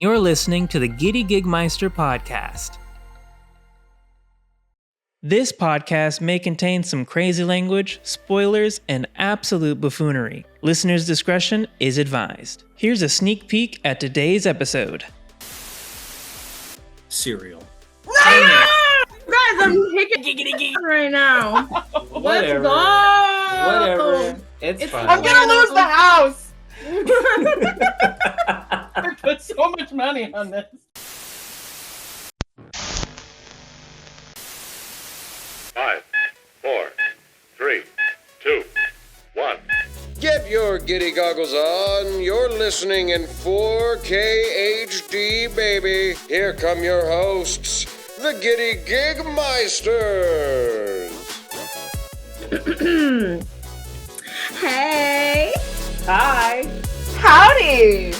You're listening to the Giddy Gigmeister podcast. This podcast may contain some crazy language, spoilers, and absolute buffoonery. Listener's discretion is advised. Here's a sneak peek at today's episode. Cereal. Guys, I'm hiccup right now. Whatever. Let's go. Whatever. It's fine. I'm gonna lose the house. I put so much money on this. 5, 4, 3, 2, 1. Get your giddy goggles on. You're listening in 4K HD, baby. Here come your hosts, the Giddy Gigmeisters. Hey. Hi, Howdy!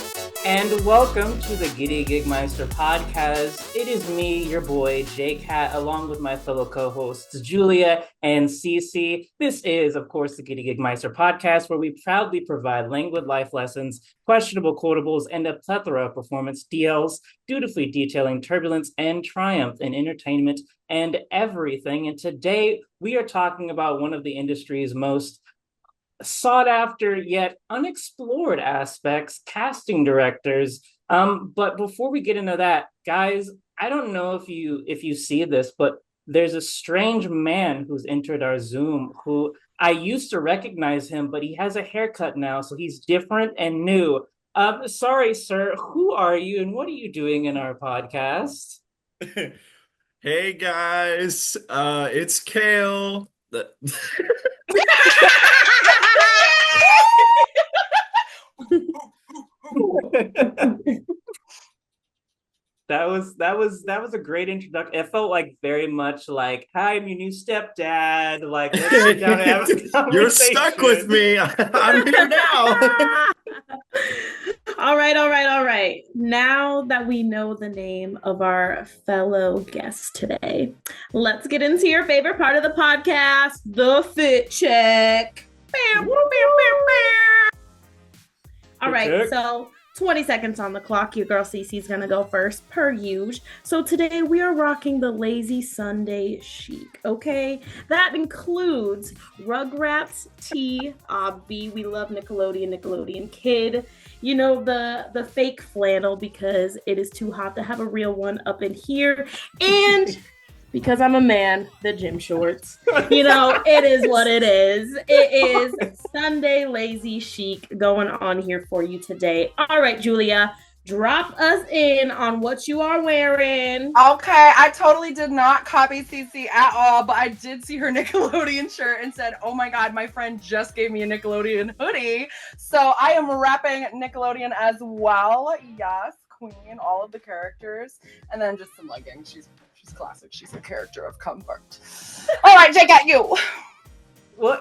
and welcome to the Giddy Gigmeister podcast. It is me, your boy, JCAT, along with my fellow co-hosts, Julia and Cece. This is, of course, the Giddy Gigmeister podcast, where we proudly provide languid life lessons, questionable quotables, and a plethora of performance DLs, dutifully detailing turbulence and triumph in entertainment and everything. And today, we are talking about one of the industry's most sought after yet unexplored aspects, casting directors. But before we get into that, guys, I don't know if you see this, but there's a strange man who's entered our Zoom who I used to recognize him, but he has a haircut now, so he's different and new. Sorry, sir, who are you and what are you doing in our podcast? Hey guys, it's Kale. That was a great introduction. It felt like very much like, hi, I'm your new stepdad. Like, let's sit down and have a conversation. You're stuck with me. I'm here now. All right. Now that we know the name of our fellow guest today, let's get into your favorite part of the podcast, the fit check. All right, so 20 seconds on the clock. Your girl Cece's gonna go first, per usual. So today we are rocking the Lazy Sunday chic, okay? That includes Rugrats tee, obvi. We love Nickelodeon Kid. You know, the fake flannel because it is too hot to have a real one up in here. And because I'm a man, the gym shorts. You know, it is what it is. It is Sunday lazy chic going on here for you today. All right, Julia, drop us in on what you are wearing. Okay, I totally did not copy Cece at all, but I did see her Nickelodeon shirt and said, oh my god, my friend just gave me a Nickelodeon hoodie. So I am repping Nickelodeon as well. Yes, Queen, all of the characters. And then just some leggings. She's classic. She's a character of comfort. All right, Jake, at you. Well,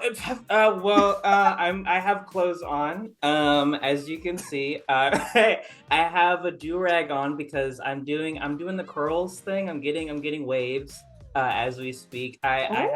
I have clothes on. As you can see, I have a do-rag on because I'm doing the curls thing. I'm getting waves as we speak. I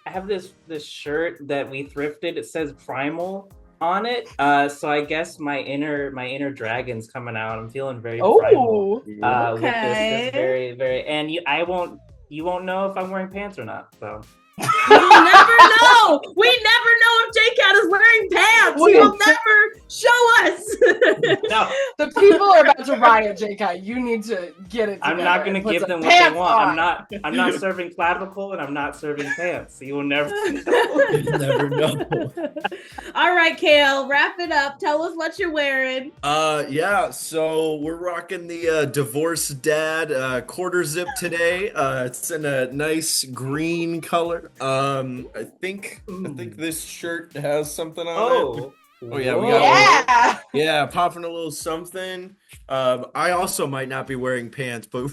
have this shirt that we thrifted. It says Primal on it. So I guess my inner dragon's coming out. I'm feeling very primal. Okay. With this very, very, and you won't know if I'm wearing pants or not. So. You'll never know. We never know if JCAT is wearing pants. You'll never show us. No. The people are about to riot, JK. You need to get it together. I'm not going to give them what they want. I'm not serving clavicle and I'm not serving pants. So you will never know. You'll never know. All right, Kale, wrap it up. Tell us what you're wearing. Yeah, so we're rocking the divorced dad quarter zip today. It's in a nice green color. I think this shirt has something on it. Oh yeah, we got popping a little something. I also might not be wearing pants, but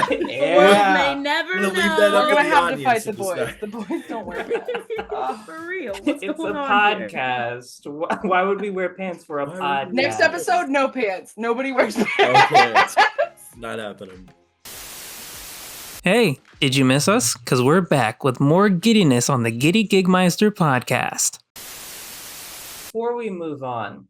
May never know. Leave that up We're gonna to the have to fight audience the to boys. decide. The boys don't wear pants. For real. It's a podcast. Why would we wear pants for a podcast? Next episode, no pants. Nobody wears pants. Okay, not happening. Hey, did you miss us? Because we're back with more giddiness on the Giddy Gigmeister podcast. Before we move on,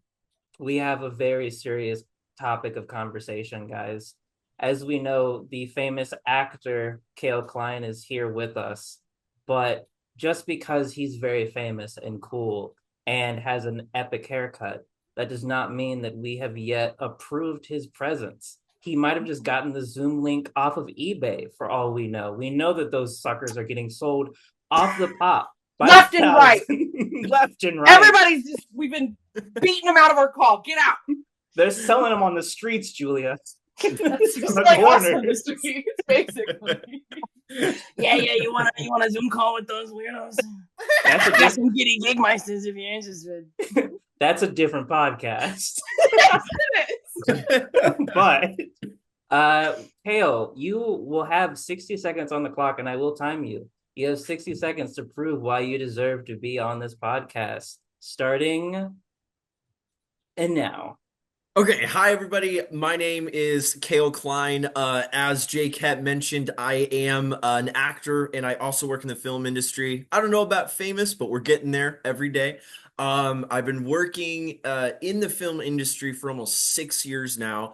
we have a very serious topic of conversation, guys. As we know, the famous actor Kale Klein is here with us, but just because he's very famous and cool and has an epic haircut, that does not mean that we have yet approved his presence. He might have just gotten the Zoom link off of eBay for all we know. We know that those suckers are getting sold off the pop. Left and right. Left and right. Everybody's just, we've been beating them out of our call. Get out. They're selling them on the streets, Julia. That's just like us on the streets, basically. Yeah, you want a Zoom call with those weirdos? That's a Got some Giddy Gigmeisters if you're interested. That's a different podcast. Yes, it is. But Kale, you will have 60 seconds on the clock, and I will time you. You have 60 seconds to prove why you deserve to be on this podcast. Starting and now. Okay, hi everybody. My name is Kale Klein. As JCAT mentioned, I am an actor and I also work in the film industry. I don't know about famous, but we're getting there every day. I've been working in the film industry for almost 6 years now,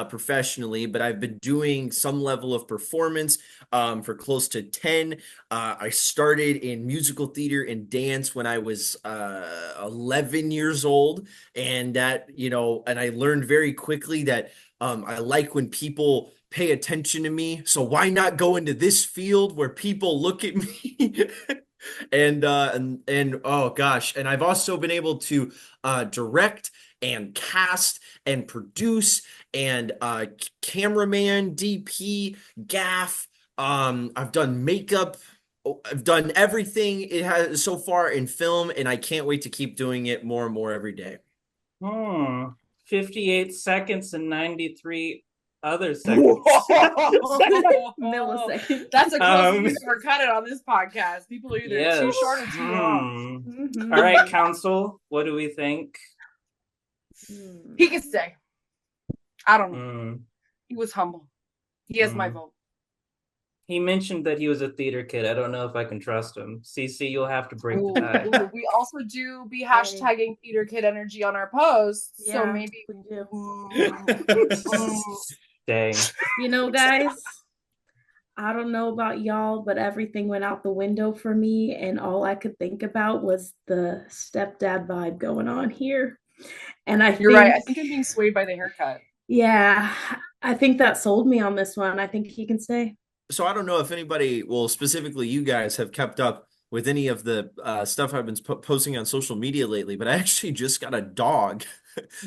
professionally, but I've been doing some level of performance for close to 10. I started in musical theater and dance when I was 11 years old, and and I learned very quickly that I like when people pay attention to me. So why not go into this field where people look at me? And oh gosh, and I've also been able to direct and cast and produce and cameraman, DP, gaff. I've done makeup. I've done everything it has so far in film, and I can't wait to keep doing it more and more every day. 58 seconds and 93 other seconds. Milliseconds. That's a close piece for cutting on this podcast. People are either too short or too long. Mm-hmm. All right, council, what do we think? He can stay. I don't know. He was humble. He has my vote. He mentioned that he was a theater kid. I don't know if I can trust him. Cece, you'll have to break the tie. We also do be hashtagging theater kid energy on our posts. Yeah, so maybe we do. Dang. You know, guys, I don't know about y'all, but everything went out the window for me, and all I could think about was the stepdad vibe going on here. And You're right. I think I'm being swayed by the haircut. Yeah, I think that sold me on this one. I think he can stay. So I don't know if anybody, well, specifically you guys, have kept up with any of the stuff I've been posting on social media lately, but I actually just got a dog.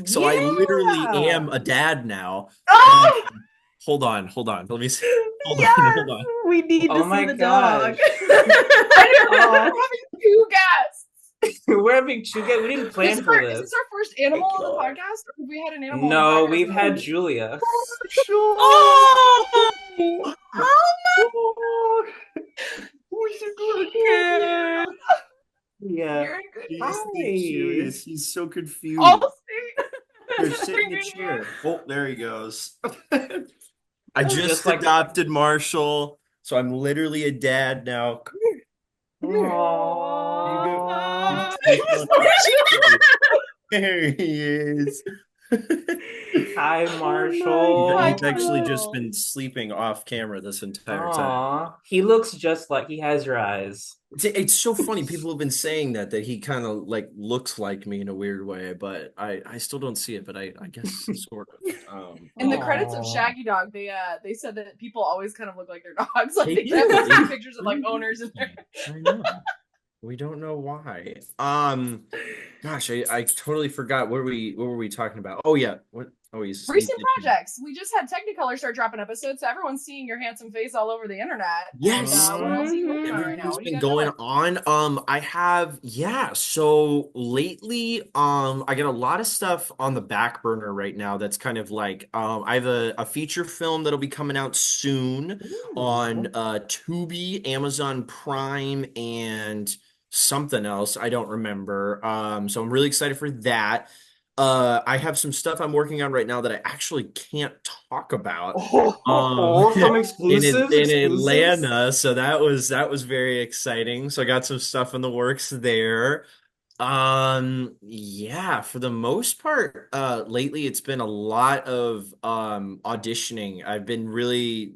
So I literally am a dad now. Oh! Hold on. Let me see. Hold on. We need to see the dog. We're having two guests. We're having two guests. We didn't plan for this. Is this our first animal on the podcast? Or have we had an animal? No, we've had Julia. Oh! Yeah. He's so confused. Here, sit in the chair. Oh, there he goes. I just adopted Marshall, so I'm literally a dad now. Come here. There he is. Hi, Marshall. He's actually just been sleeping off camera this entire time. He looks just like he has your eyes. It's so funny. People have been saying that he kind of like looks like me in a weird way, but I still don't see it. But I guess sort of. In the credits of Shaggy Dog, they said that people always kind of look like their dogs. Like they have pictures of like owners in there. I know. We don't know why. Gosh, I totally forgot. What were we talking about? Oh yeah. Recent projects. We just had Technicolor start dropping episodes, so everyone's seeing your handsome face all over the internet. Yes. And, what else are you working on right now? What's been going on? I have, so lately, I got a lot of stuff on the back burner right now that's kind of like, I have a feature film that'll be coming out soon on Tubi, Amazon Prime, and something else. I don't remember. So I'm really excited for that. I have some stuff I'm working on right now that I actually can't talk about. Some exclusives in Atlanta, so that was very exciting. So I got some stuff in the works there. Yeah, for the most part, lately it's been a lot of auditioning.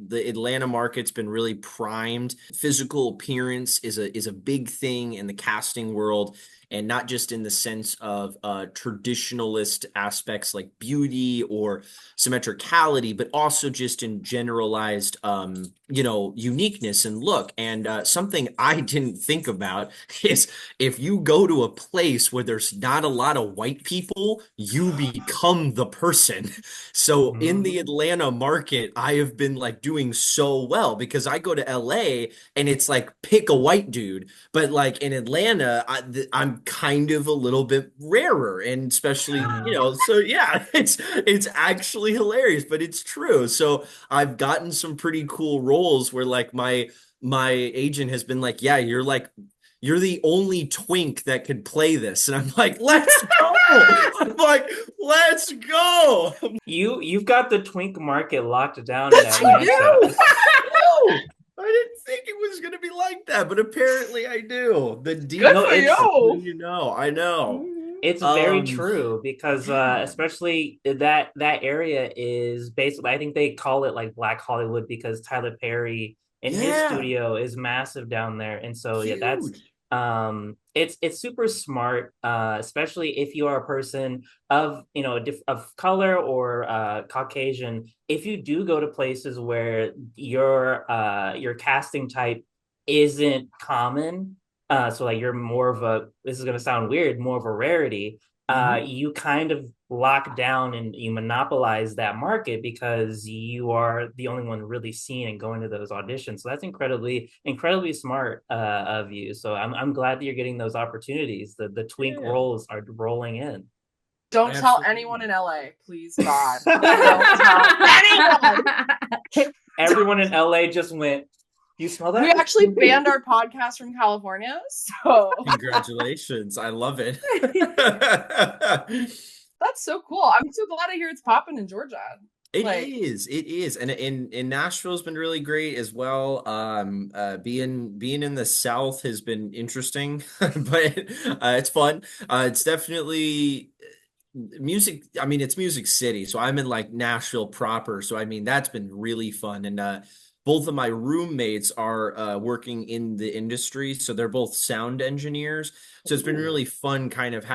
The Atlanta market's been really primed. Physical appearance is a big thing in the casting world, and not just in the sense of traditionalist aspects like beauty or symmetricality, but also just in generalized uniqueness and look. And something I didn't think about is if you go to a place where there's not a lot of white people, you become the person. So in the Atlanta market, I have been like doing so well because I go to LA and it's like pick a white dude, but like in Atlanta, I'm kind of a little bit rarer, and especially so yeah, it's actually hilarious, but it's true. So I've gotten some pretty cool roles where like my agent has been like, yeah, you're the only twink that could play this. And I'm like, let's go. I'm like, let's go. You've got the twink market locked down in I Atlanta. do. I didn't think it was gonna be like that, but apparently I do. The deep Good for you. I know. It's very true because especially that area is basically, I think they call it like Black Hollywood because Tyler Perry and his studio is massive down there. And so yeah, that's it's super smart, especially if you are a person of of color or Caucasian. If you do go to places where your casting type isn't common, so like you're more of a, this is going to sound weird, more of a rarity, you kind of lock down and you monopolize that market because you are the only one really seeing and going to those auditions. So that's incredibly smart of you. So I'm glad that you're getting those opportunities. The twink roles are rolling in. Don't tell anyone in LA, please God. Don't tell anyone. Everyone in LA just went, you smell that? We actually banned our podcast from California, so congratulations. I love it. That's so cool. I'm so glad to hear it's popping in Georgia. It is. And in Nashville's been really great as well. Being in the South has been interesting, but it's fun. It's definitely music. I mean, it's Music City, so I'm in like Nashville proper. So I mean, that's been really fun. And both of my roommates are working in the industry, so they're both sound engineers. So it's been really fun kind of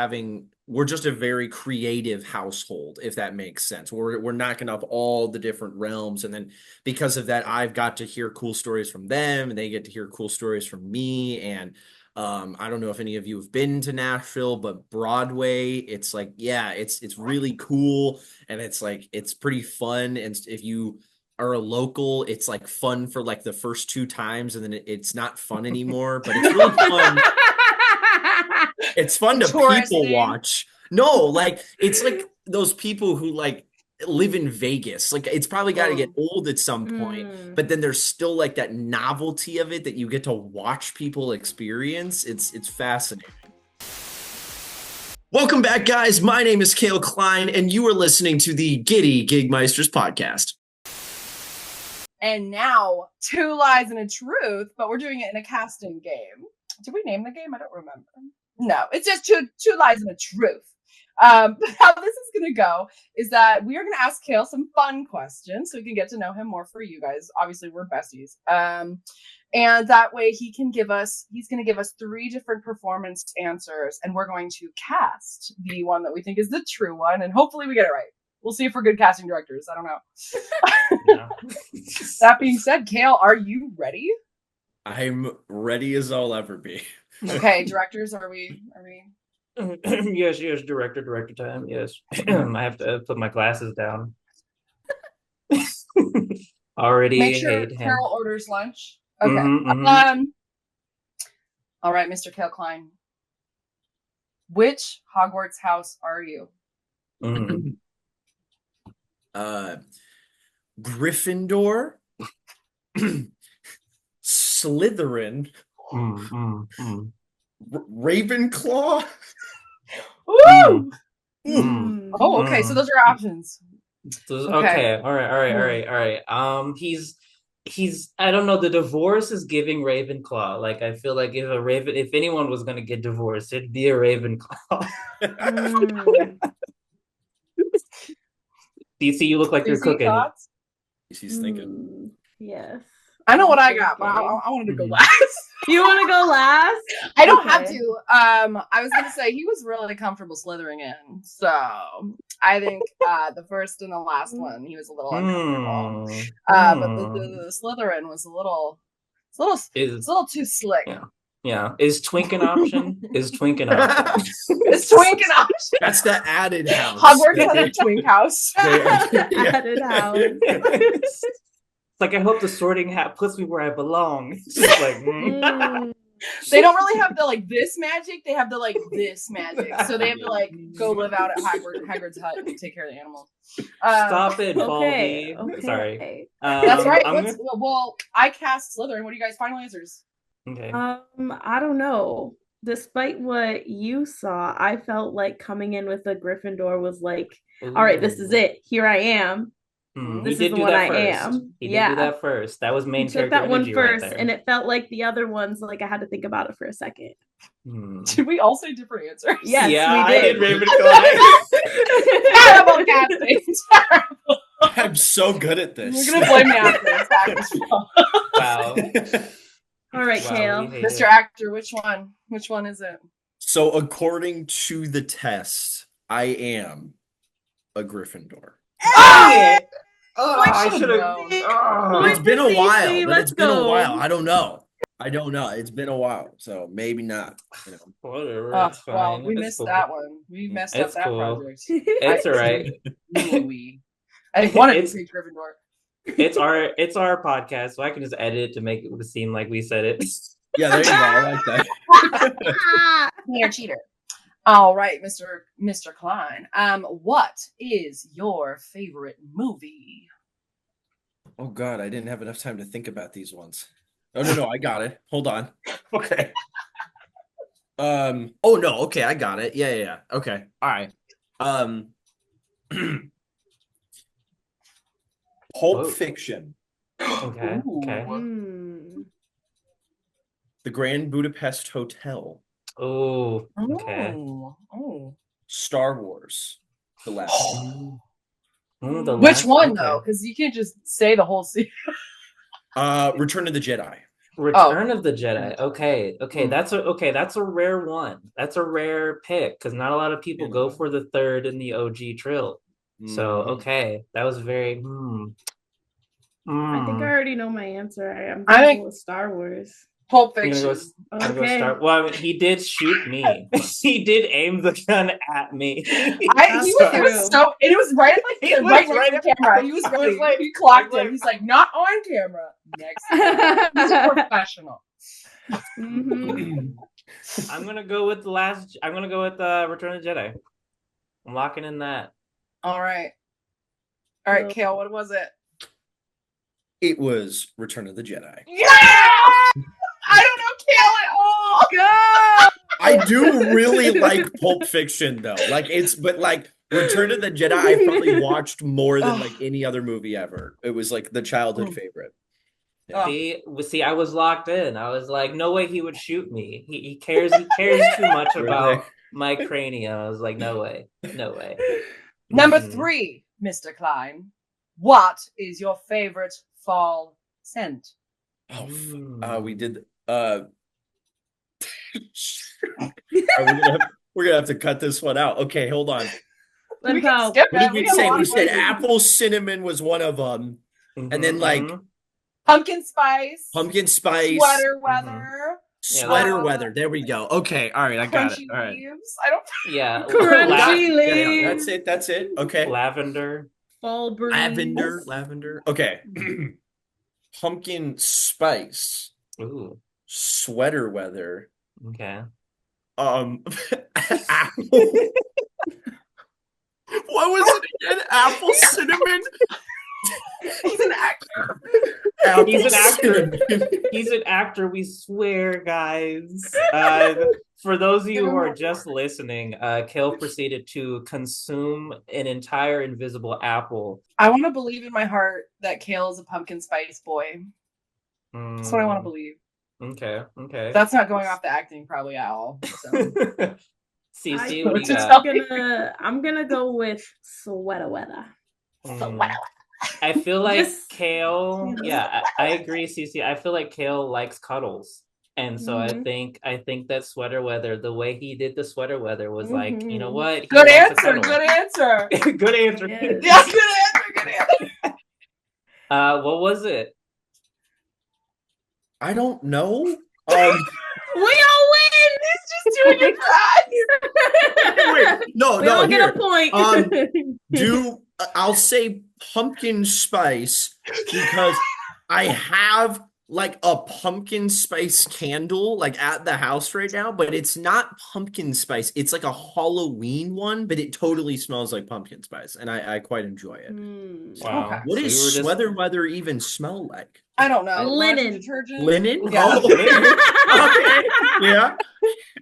we're just a very creative household, if that makes sense. We're knocking up all the different realms. And then because of that, I've got to hear cool stories from them and they get to hear cool stories from me. And I don't know if any of you have been to Nashville, but Broadway, it's like, yeah, it's really cool. And it's like, it's pretty fun. And if you are a local, it's like fun for like the first 2 times, and then it's not fun anymore, but it's really fun. It's fun to people watch. No, like it's like those people who like live in Vegas. Like it's probably got to get old at some point, but then there's still like that novelty of it that you get to watch people experience. It's fascinating. Welcome back, guys. My name is Kale Klein, and you are listening to the Giddy Gigmeisters podcast. And now, 2 Lies and a Truth, but we're doing it in a casting game. Did we name the game? I don't remember. No, it's just two lies and a truth. How this is going to go is that we are going to ask Kale some fun questions so we can get to know him more for you guys. Obviously, we're besties. And that way he's going to give us 3 different performance answers, and we're going to cast the one that we think is the true one, and hopefully we get it right. We'll see if we're good casting directors. I don't know. That being said, Kale, are you ready? I'm ready as I'll ever be. Okay, directors, are we? Yes, director time. Yes. I have to put my glasses down. Already make sure hate him. Carol orders lunch. Okay. All right, Mr. Kale Klein. Which Hogwarts house are you? Gryffindor, Slytherin, Ravenclaw. Woo! Oh, okay. So those are options. Okay. All right. He's I don't know, the divorce is giving Ravenclaw. Like I feel like if anyone was gonna get divorced, it'd be a Ravenclaw. DC, you look like you're Cece, cooking. thoughts? She's thinking. Yes. I know what I got, but I wanted to go last. You want to go last? I don't have to. I was gonna say he was really comfortable slithering in, so I think the first and the last one he was a little uncomfortable. But the Slytherin was a little too slick. Yeah. Is Twink an option? Is Twink an option? Is Twink an option? That's the added house. Hogwarts has a Twink house. Added house. It's like, I hope the sorting hat puts me where I belong. It's just like, They don't really have the like this magic. They have the like this magic. So they have to like go live out at Hagrid's hut and take care of the animals. Stop it, Baldy. Okay. Sorry. That's right. Well, I cast Slytherin. What are you guys' final answers? Okay. I don't know. Despite what you saw, I felt like coming in with a Gryffindor was like, all right, this is it. Here I am. This is the one I am. He did do that first. That was main character took that one energy first, right there. and it felt like the other ones. Like I had to think about it for a second. Did we all say different answers? Yes, yeah, we did. I did Ravenclaw. Terrible casting. Terrible. I'm so good at this. You're gonna blame me after this. Wow. All right, Kale. Mr. Actor, which one? Which one is it? So according to the test, I am a Gryffindor. I should have. It's been a while. But let's it's been a go. while. I don't know. It's been a while, so maybe not. You know. Whatever. Oh, It's fine. well, we It's missed cool. that one. We messed It's up that cool. project. It's all right. I think one of It's- these Gryffindor. It's our podcast, so I can just edit it to make it seem like we said it. Yeah, there you go. I like that. You're a cheater. All right, Mr. Klein. What is your favorite movie? Oh God, I didn't have enough time to think about these ones. Oh no, I got it. Hold on. Okay. Oh no, okay, I got it. Yeah. Okay. All right. Pulp Fiction. Okay. Ooh. Okay. The Grand Budapest Hotel. Oh. Okay. Oh. Star Wars. The last one. The Which last- one okay. though? Because you can't just say the whole series. Return of the Jedi. Return of the Jedi. Okay. That's a rare one. That's a rare pick because not a lot of people go for the third in the OG trill. So okay, that was very. I think I already know my answer. I'm I going think- with Star Wars. Pulp I'm Fiction. gonna go Okay. start. Well, I mean, he did shoot me. He did aim the gun at me. It was right at He was right right next to the camera. He was ready. He clocked it. He's like, not on camera. Next. He's a professional. I'm gonna go with the last. I'm gonna go with Return of the Jedi. I'm locking in that. All right. All right, Kale, what was it? It was Return of the Jedi. Yeah! I don't know Kale at all. Go! I do really like Pulp Fiction though. But Return of the Jedi I probably watched more than like any other movie ever. It was like the childhood favorite. Oh. See, I was locked in. I was like, no way he would shoot me. He cares too much about my cranium. I was like, no way. Number 3, Mr. Klein. What is your favorite fall scent? We did. We're gonna have to cut this one out. Okay, hold on. Let's go. What did we say? We said apple cinnamon was one of them, and then pumpkin spice, sweater weather. weather. There we go. Okay, all right, I got it. All right. Leaves. I don't. Yeah, Crunchy leaves. That's it. Okay. Lavender. Fall breeze. Lavender. Okay. Pumpkin spice. Ooh. Sweater weather. Okay. Apple. What was it again? Apple cinnamon. He's an actor. He's an actor. He's an actor. We swear, guys. For those of you who are just listening, Kale proceeded to consume an entire invisible apple. I want to believe in my heart that Kale is a pumpkin spice boy. That's what I want to believe. Okay. That's not going off the acting probably at all. So. Cece, what do you got? I'm gonna go with sweater weather. I feel like Just, Kale. Yeah, I agree, Cece. I feel like Kale likes cuddles, and so I think that sweater weather, the way he did the sweater weather, was like, you know what? Good answer. Good answer. Good answer. Yes. Yeah, good answer. What was it? I don't know. We all win. He's just doing it for us. Wait, no, We all here. get a point. I'll say pumpkin spice because I have like a pumpkin spice candle like at the house right now, but it's not pumpkin spice. It's like a Halloween one, but it totally smells like pumpkin spice, and I quite enjoy it. Wow. Okay. What So does we were sweater weather even smell like? I don't know. Linen. Detergent. Linen? Yeah. Oh, okay. Yeah.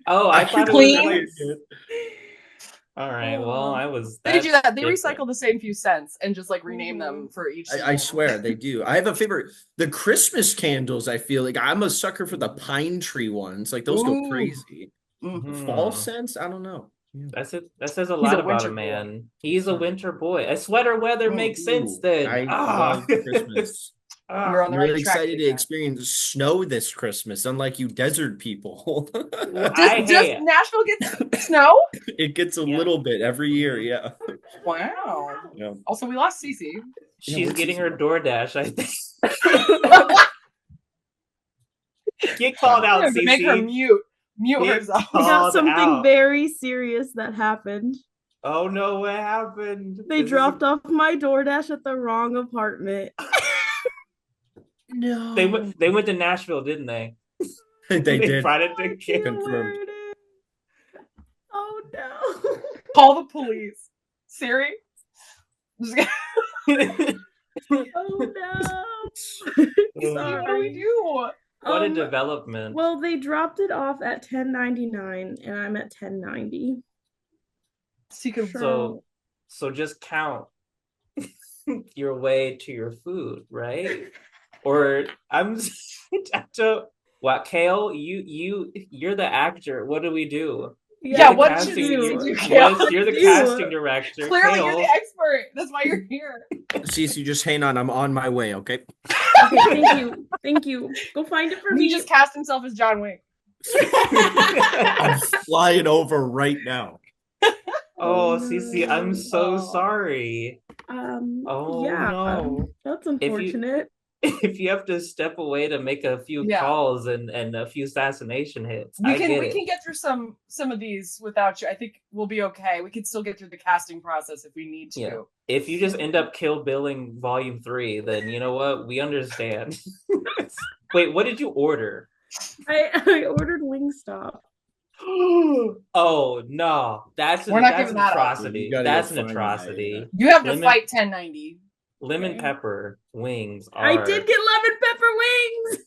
Oh, I thought Clean. it was like... All right. Well, I was. They do that. They different. recycle the same few scents and just like rename them for each. I swear they do. I have a favorite. The Christmas candles, I feel like I'm a sucker for the pine tree ones. Like those go crazy. Fall scents? I don't know. Yeah. That's it. That says a lot about a man. Boy. He's a winter boy. A sweater weather makes sense then. I love Christmas. You're on the I'm right really track, excited to experience snow this Christmas, unlike you desert people. Does Nashville get snow? It gets a little bit every year, yeah. Wow. Yeah. Also, we lost Cece. She's getting her DoorDash, I think. Get called out, Cece. Make her mute herself. We got something very serious that happened. Oh no, what happened? They dropped off my DoorDash at the wrong apartment. No. They went to Nashville, didn't they? They did. Brought it to confirmed. Oh no. Call the police. Siri? Oh no. What do we do? What a development. Well, they dropped it off at $10.99 and I'm at $10.90. So just count your way to your food, right? Or what, Kale? You're the actor. What do we do? Yeah, what should we do? You're the casting director. Clearly, Kale. you're the expert. That's why you're here. Cece, just hang on. I'm on my way, okay? Okay, thank you. Go find it for me. He just cast himself as John Wick. I'm flying over right now. Oh, Cece, I'm so sorry. Yeah, no. That's unfortunate. If you have to step away to make a few calls and a few assassination hits, we can get through some of these without you. I think we'll be okay. We can still get through the casting process if we need to. Yeah. If you just end up Kill Billing Volume 3, then you know what? We understand. Wait, what did you order? I ordered Wingstop. Oh no, that's an atrocity. That's an atrocity. You have to fight 1090. Lemon pepper wings are... I did get lemon pepper wings.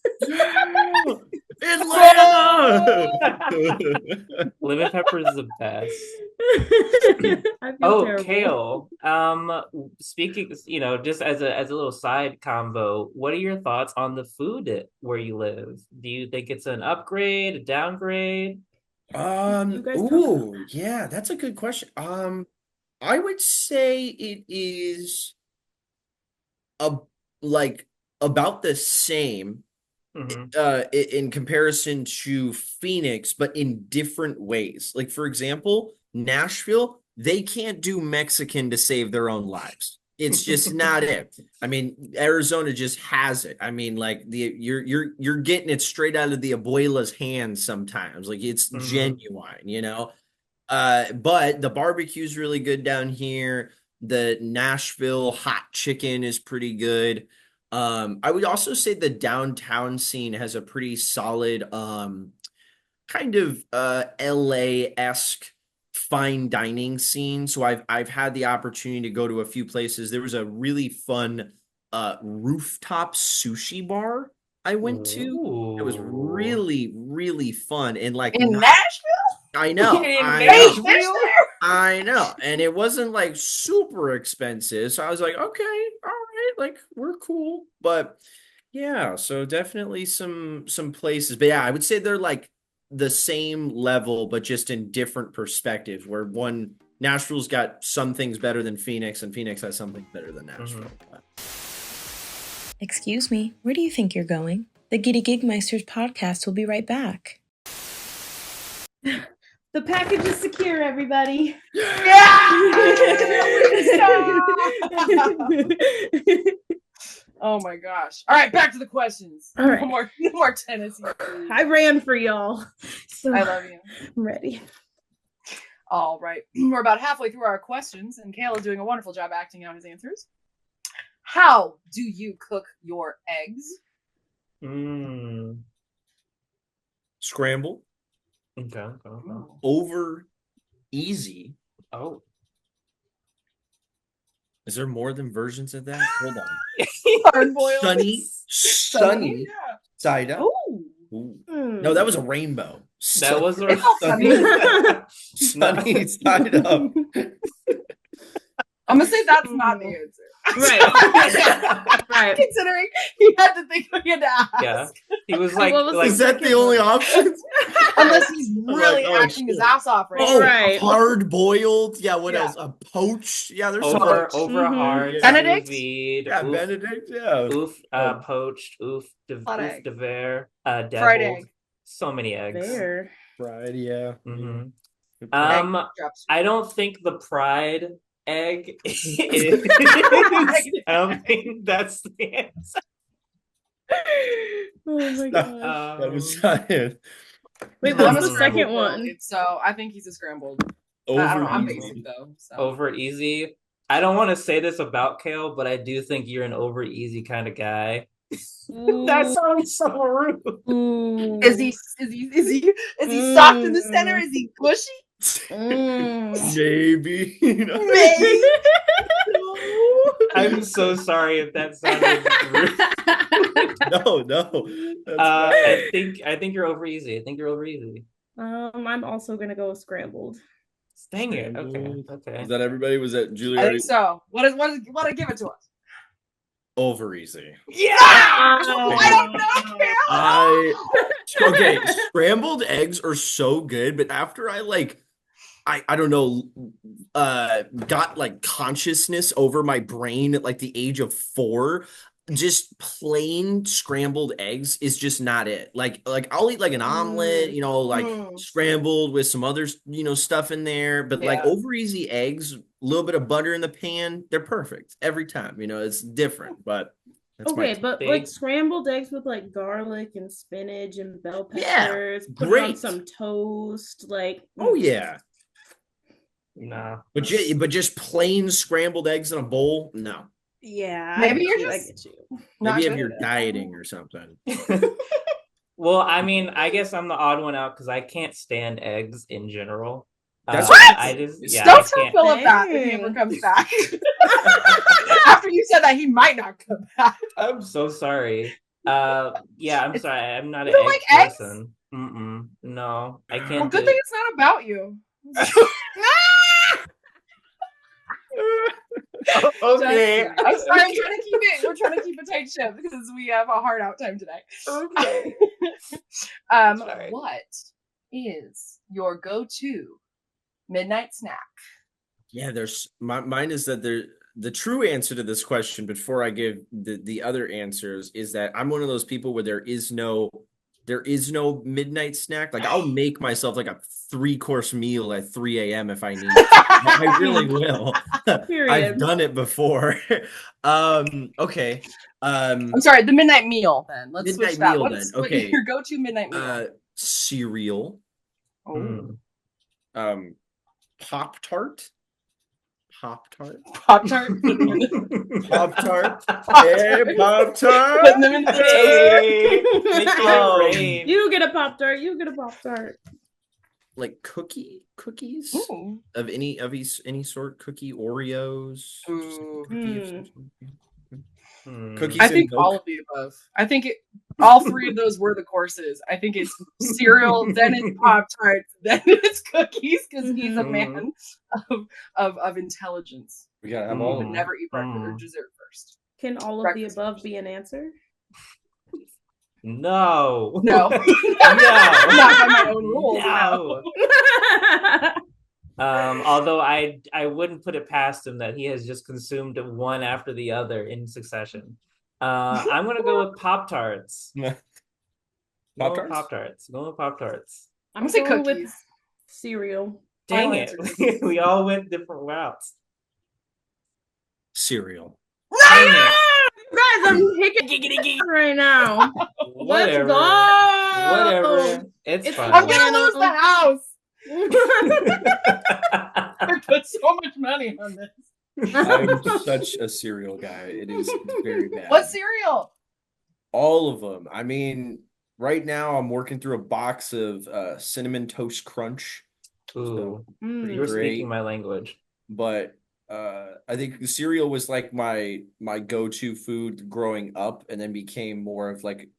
Atlanta! Lemon pepper is the best. Terrible. Kale. Speaking, just as a little side combo, what are your thoughts on the food where you live? Do you think it's an upgrade, a downgrade? Yeah, that's a good question. I would say it is about the same in comparison to Phoenix, but in different ways. Like, for example, Nashville, they can't do Mexican to save their own lives. It's just not it. I mean, Arizona just has it. I mean, like you're getting it straight out of the abuela's hands sometimes. Like it's genuine, But the barbecue's really good down here. The Nashville hot chicken is pretty good. I would also say the downtown scene has a pretty solid kind of LA-esque fine dining scene. So I've had the opportunity to go to a few places. There was a really fun rooftop sushi bar I went to. It was really, really fun. And like in Nashville? I know. I know. And it wasn't like super expensive. So I was like, okay, all right, like we're cool. But Yeah, so definitely some places. But yeah, I would say they're like the same level, but just in different perspectives, where one Nashville's got some things better than Phoenix, and Phoenix has something better than Nashville. Excuse me, where do you think you're going? The Giddy Gigmeisters podcast will be right back. The package is secure, everybody. Oh my gosh. All right, back to the questions. All right. No more Tennessee. I ran for y'all. So I love you. I'm ready. All right. We're about halfway through our questions, and Kale is doing a wonderful job acting out his answers. How do you cook your eggs? Scramble. Okay. Over easy. Oh. Is there more than versions of that? Hold on. Hard boiled. Sunny Yeah. side up. Ooh. Ooh. No, that was a rainbow. That was a sunny side up. I'm gonna say that's not the answer. Right. Right. Considering he had to think, he had to ask. Yeah. He was like, What was like Is that the only option? Unless he's really like, oh, acting his shit. ass off right Oh, now. Right. hard boiled. Yeah, what Yeah. else? A poached. Yeah, there's over some. hard, Yeah. Benedict? sous vide, Yeah, oof, Benedict. Yeah. oof, Oh. poached, oof, Hot oof, egg. de verre, deviled. Fried egg. So many eggs. There. Fried. Yeah. hmm Good point. Um, I don't think the pride egg is. I don't think that's the answer. Oh my gosh. That was not it. Wait, I'm what's a the scrambled second boiled, one? So I think he's a scrambled. I Over don't know. I'm easy. basic though. So. Over easy. I don't want to say this about Kale, but I do think you're an over easy kind of guy. That sounds so rude. Ooh. Is he soft in the center? Is he pushy? Maybe. Maybe. I'm so sorry if that sounded rude. No. That's I think you're over easy. I think you're over easy. I'm also gonna go scrambled. Dang it. Okay. Scrambled. Okay. Is that everybody? Was that Julie I already? think so. What is give it to us? Over easy. Yeah. I don't know, Kale. Okay, scrambled eggs are so good, but after I don't know, got like consciousness over my brain at like the age of 4, just plain scrambled eggs is just not it. Like I'll eat like an omelet, like scrambled with some other, stuff in there, but like over easy eggs, a little bit of butter in the pan, they're perfect every time. It's different, but that's Okay, my but take. like scrambled eggs with like garlic and spinach and bell Yeah, peppers, put it on great. some toast, like Oh yeah. Nah. But just plain scrambled eggs in a bowl? No. yeah. Maybe you're I just get you. not Maybe if good you're at it. dieting or something. Well, I mean, I guess I'm the odd one out because I can't stand eggs in general. That's What? I just Yeah, Don't I tell can't. Philip that if he ever Dang. comes back. After you said that, he might not come back. I'm so sorry. Yeah, I'm sorry. I'm not an You don't egg like eggs? person. No, I Well, can't. good thing it's not about you. Okay. I'm sorry. We're trying to keep a tight ship because we have a hard out time today. Okay. Sorry. What is your go-to midnight snack? Yeah, mine is that the true answer to this question before I give the other answers is that I'm one of those people where there is no midnight snack. Like I'll make myself like a 3-course meal at 3 a.m. if I need to. I really will. Period. I've done it before. Okay. I'm sorry, the midnight meal then. Let's Midnight switch that. meal What's then, okay. your go-to midnight meal? Cereal. Mm. Pop-Tart. Pop-Tart. Pop-Tart. Pop-Tart. Hey, Pop-Tart. Putting them in the Hey, make it rain. You get a Pop-Tart. You get a Pop-Tart. Like cookies Ooh. of any sort, cookie Oreos. Ooh. Cookie of some sort. Hmm. Cookies I and think milk. all of the above. I think all 3 of those were the courses. I think it's cereal, then it's Pop-Tarts, then it's cookies, because he's a man of intelligence. We gotta have Mm. all He of would them. never eat breakfast or dessert first. Can all of Breakfast the above first. be an answer? No. No. No. Not by my own rules. No. Although I wouldn't put it past him that he has just consumed one after the other in succession. I'm gonna go with Pop-Tarts. Pop-Tarts? Pop-Tarts. Going with Pop-Tarts. I'm say going cookies. with cereal. Dang Final it. answer. We all went different routes. Cereal. Dang it. You guys, I'm picking right now. Whatever. Let's go. Whatever. It's fine. I'm gonna lose the house. I put so much money on this. I'm such a cereal guy. It is very bad. What cereal? All of them. I mean, right now I'm working through a box of Cinnamon Toast Crunch. Ooh, Mm. you're great. speaking my language. But I think the cereal was like my go-to food growing up, and then became more of like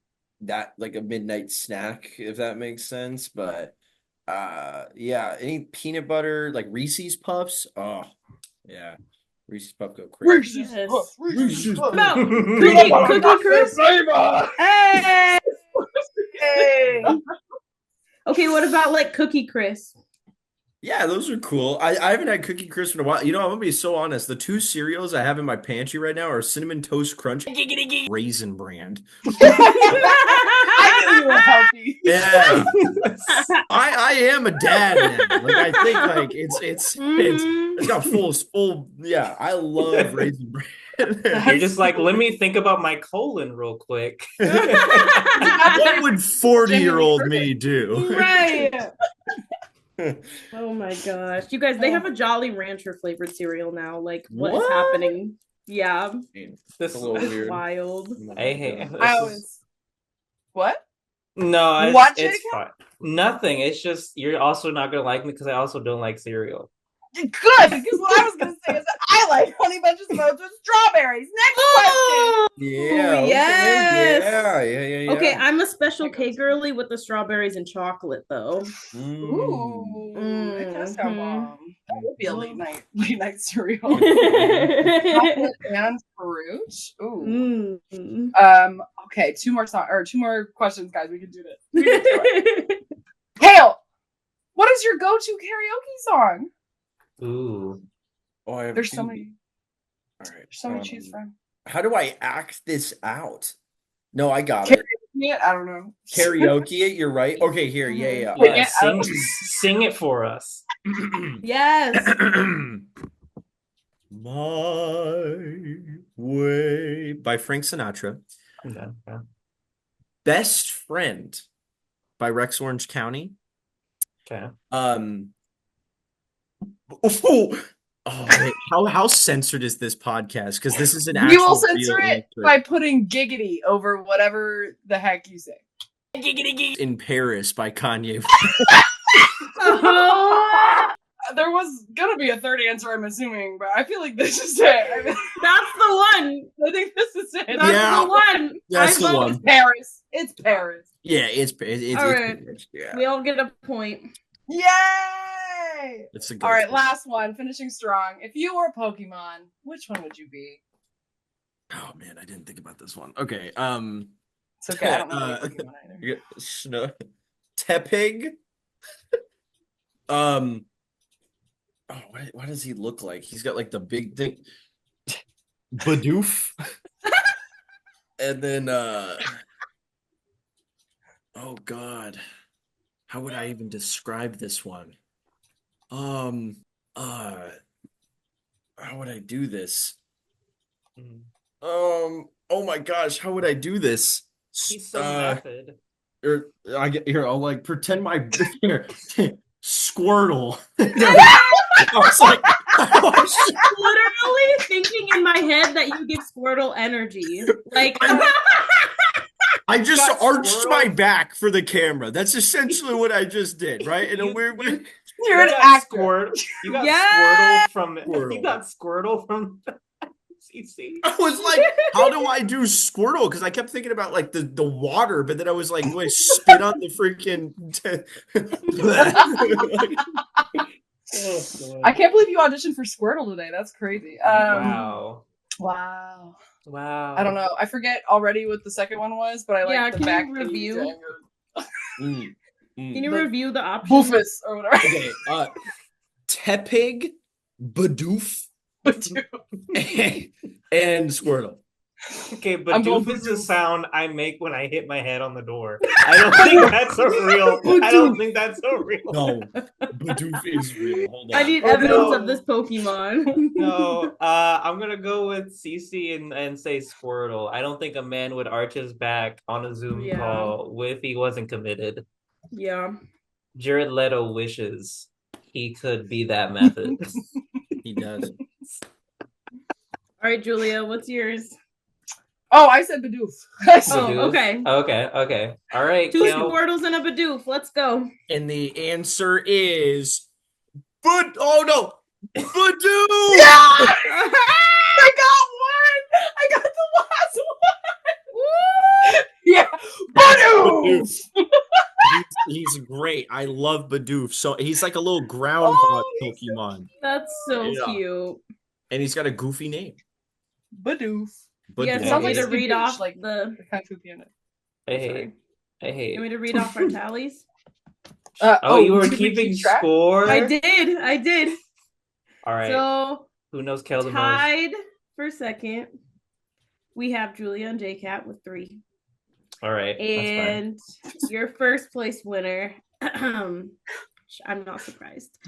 that, like a midnight snack, if that makes sense. But yeah, any peanut butter, like Reese's Puffs. Oh, yeah. Reese's Puff go crazy. Yes. Reese's What Puff. about cookie crisp? Hey! Hey. Okay, what about like cookie crisp? Yeah, those are cool. I haven't had Cookie Crisp in a while. You know, I'm gonna be so honest. The two cereals I have in my pantry right now are Cinnamon Toast Crunch, Raisin Brand. I knew you were healthy. Yeah, I am a dad now. Like I think like it's got full. Yeah, I love Raisin Brand. You're just like, let me think about my colon real quick. What would 40-year-old me do? Right. Oh my gosh. You guys, they have a Jolly Rancher flavored cereal now. Like, what is happening? Yeah. This a little It's weird. wild. I hate I always. What? No, What, it's JCAT? fine. Nothing. It's just you're also not gonna like me because I also don't like cereal. Good, because what I was gonna say is that I like Honey Bunches of Oats with strawberries. Next question. Yeah. Ooh, okay, yes. Yeah. Okay, I'm a special K girly with the strawberries and chocolate though. Ooh, that does sound bomb. That would be a late night cereal. Chocolate and fruit. Ooh. Okay, two more questions, guys. We can do this. We can do it. Kale, what is your go-to karaoke song? Ooh. Oh, I have There's two. so many. All right. There's so many to choose from. How do I act this out? No, I got it. I don't know. Karaoke it, you're right. Okay, here, yeah. Yeah, sing it for us. Yes. My Way by Frank Sinatra. Okay. Best Friend by Rex Orange County. Okay. Wait, how censored is this podcast? Because this is an We actual will censor real it answer. by putting giggity over whatever the heck you say. In Paris by Kanye. There was gonna be a third answer, I'm assuming, but I feel like this is it. I mean, That's the one. I think this is it. That's the one. That's the I vote one. It's Paris. It's Paris. Yeah, it's All right. Paris. Yeah. We all get a point. Yay! It's a good All right, one. last one. Finishing strong. If you were a Pokemon, which one would you be? Oh man, I didn't think about this one. Okay, It's okay. I don't know any Pokemon either. Tepig. What does he look like? He's got like the big thing. Bidoof. And then oh god. How would I even describe this one? How would I do this? Oh my gosh, how would I do this? He's so method. I'll like pretend my here, Squirtle. I was like, oh, shit. Literally thinking in my head that you give Squirtle energy. Like I just got arched Squirtle. my back for the camera. That's essentially what I just did, right? In a weird way. You're an got actor. You got Yeah. Squirtle from. Squirtle. You got Squirtle from Cece. I was like, how do I do Squirtle? Because I kept thinking about like the water, but then I was like, do I spit on the freaking I can't believe you auditioned for Squirtle today. That's crazy. Wow. Wow. Wow. I don't know. I forget already what the second one was, but I like the can back you review? page. Can you review the options? Boofus or whatever. Okay, Tepig, Bidoof, and Squirtle. Okay, but I'm going doof is the Bidoof. sound I make when I hit my head on the door. I don't think that's a real. I don't think that's a real. No, Bidoof is real. Hold on. I need Oh, evidence no. of this Pokemon. No, I'm gonna go with Cece and say Squirtle. I don't think a man would arch his back on a Zoom call if he wasn't committed. Yeah. Jared Leto wishes he could be that method. He does. All right, Julia, what's yours? Oh, I said Bidoof. Bidoof. Okay. Okay. All right, 2 Kale. Squirtles and a Bidoof. Let's go. And the answer is oh no, Badoo! Yeah! I got one! I got the last one! Yeah! Badoof! He's great. I love Bidoof. So he's like a little groundhog Pokemon. That's so cute. And he's got a goofy name. Badoof. Yeah, Badoof. so Sounds me like to Snoopy, read off like the... Kung Fu Panda. I hate. You want me to read off our tallies? You were should we keeping keep track? score? I did. All right. So, who knows Kale the most? tied for second, we have Julia and JCAT with 3. All right. And your first place winner, I'm not surprised,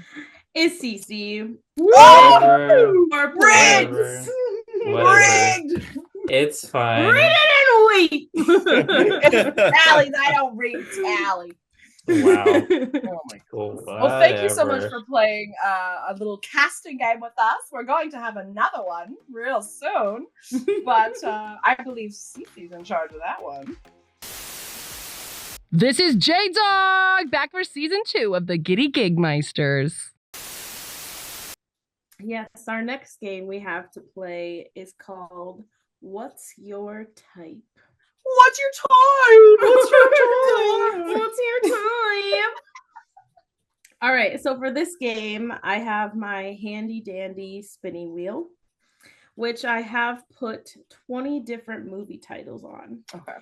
is Cece. Whatever. 4 Whatever. points. Whatever. It's fine. Read it and wait. Tallies, I don't read tally. Wow. Oh my Cool. Well, thank you so much Whatever. for playing a little casting game with us. We're going to have another one real soon, but I believe Cece's in charge of that one. This is J-Dog, back for season 2 of the Giddy Gigmeisters. Yes, our next game we have to play is called What's Your Type? What's your time? What's your time? What's your time? All right, so for this game, I have my handy dandy spinning wheel, which I have put 20 different movie titles on. Okay.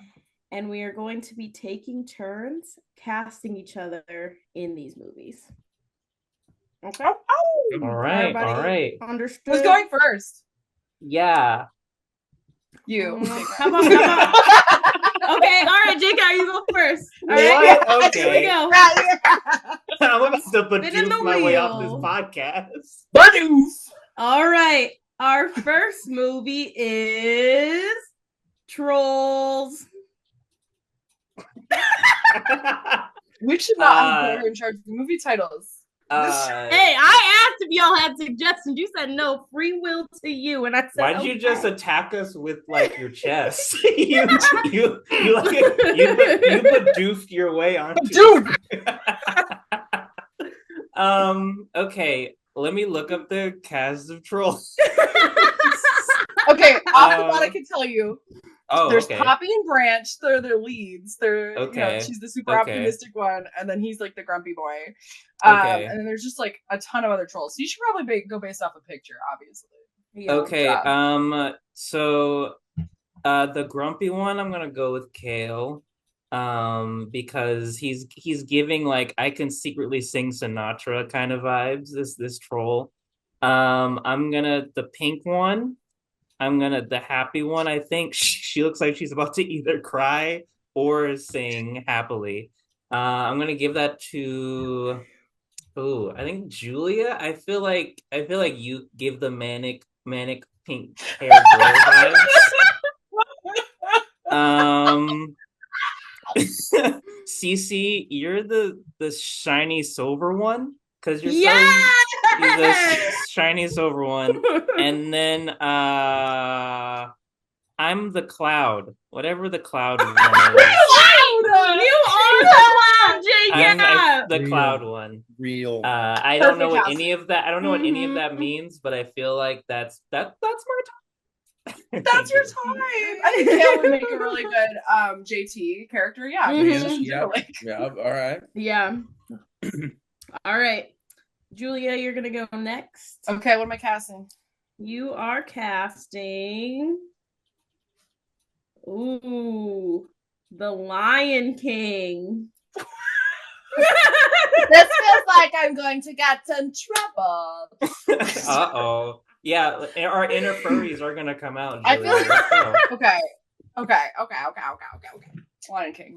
And we are going to be taking turns casting each other in these movies. Okay. All right. Everybody All right. Understood. Who's going first? Yeah. You. How about? Okay, all right, Jake, you go first. All right, What? here we Okay. go. I'm about to put Spin in the my way off this wheel. podcast. Badoof! All right, our first movie is Trolls. We should not have put her in charge of the movie titles. Hey, I asked if y'all had suggestions. You said no. Free will to you, and I said. Why did you just okay. attack us with like your chest? you bedoofed your way onto. Okay, let me look up the cast of Trolls. Okay, off the bat, I can tell you. There's okay. Poppy and Branch. They're their leads. They're Okay. she's the super optimistic one, and then he's like the grumpy boy. Okay. And then there's just like a ton of other trolls. So you should probably go based off a picture, obviously. Yeah. Okay. So, the grumpy one, I'm gonna go with Kale. Because he's giving like I can secretly sing Sinatra kind of vibes. This troll. The pink one. The happy one. I think she looks like she's about to either cry or sing happily. I'm gonna give that to. Oh, I think Julia. I feel like you give the manic pink hair girl vibes. Cece, you're the shiny silver one because you're the shiny silver one, and then I'm the cloud, whatever the cloud one is. You are the clown, Jacob. I'm the cloud one. Real. I don't know what Perfect any of that. I don't know what any of that means, but I feel like that's my time. That's your time. I think Kale would make a really good JT character. Yeah. Yeah. All right. Yeah. All right. Julia, you're going to go next. Okay, what am I casting? You are casting Ooh, the Lion King. This feels like I'm going to get in trouble. Uh-oh. Yeah, our inner furries are gonna come out, I Julia. feel Let's go. Okay. Lion King.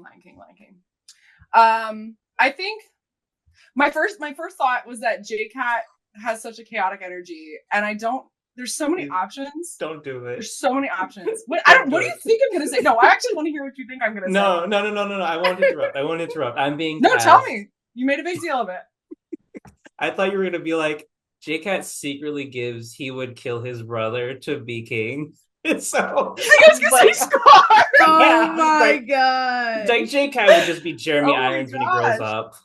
I think my first thought was that JCAT has such a chaotic energy, and there's so many options. Don't do it. There's so many options. What do you think I'm gonna say? No, I actually want to hear what you think I'm gonna say. No. I won't interrupt. I'm being No, cast. tell me. You made a big deal of it. I thought you were gonna be like, JCat secretly gives he would kill his brother to be king. So I was gonna say Scar. Oh my god. Like JCat would just be Jeremy Oh my Irons when he grows up.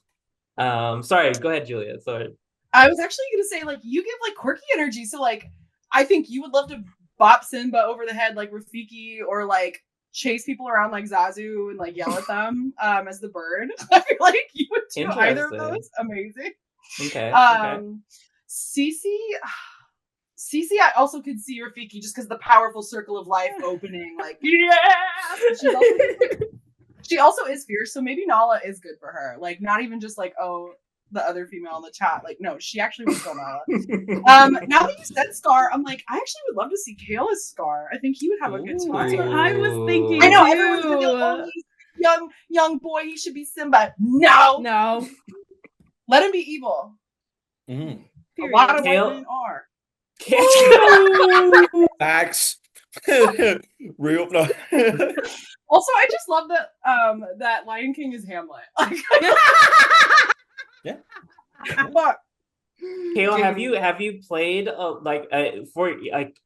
Sorry, go ahead, Julia. Sorry. I was actually gonna say, like, you give like quirky energy, so like I think you would love to bop Simba over the head like Rafiki, or like chase people around like Zazu and like yell at them as the bird. I feel like you would do either of those. Amazing. Okay. Cece, I also could see Rafiki just because the powerful circle of life opening, like, yeah. She also is fierce, so maybe Nala is good for her. Like, not even just like, oh, the other female in the chat. Like, no, she actually was still Nala. Now that you said Scar, I'm like, I actually would love to see Kale as Scar. I think he would have a good spot. That's what I was thinking. I know everyone's gonna be like, oh, he's young boy, he should be Simba. No. Let him be evil. Mm. A lot of white men are. Facts. Real. No. Also, I just love that that Lion King is Hamlet. Yeah. But Kale, have you played for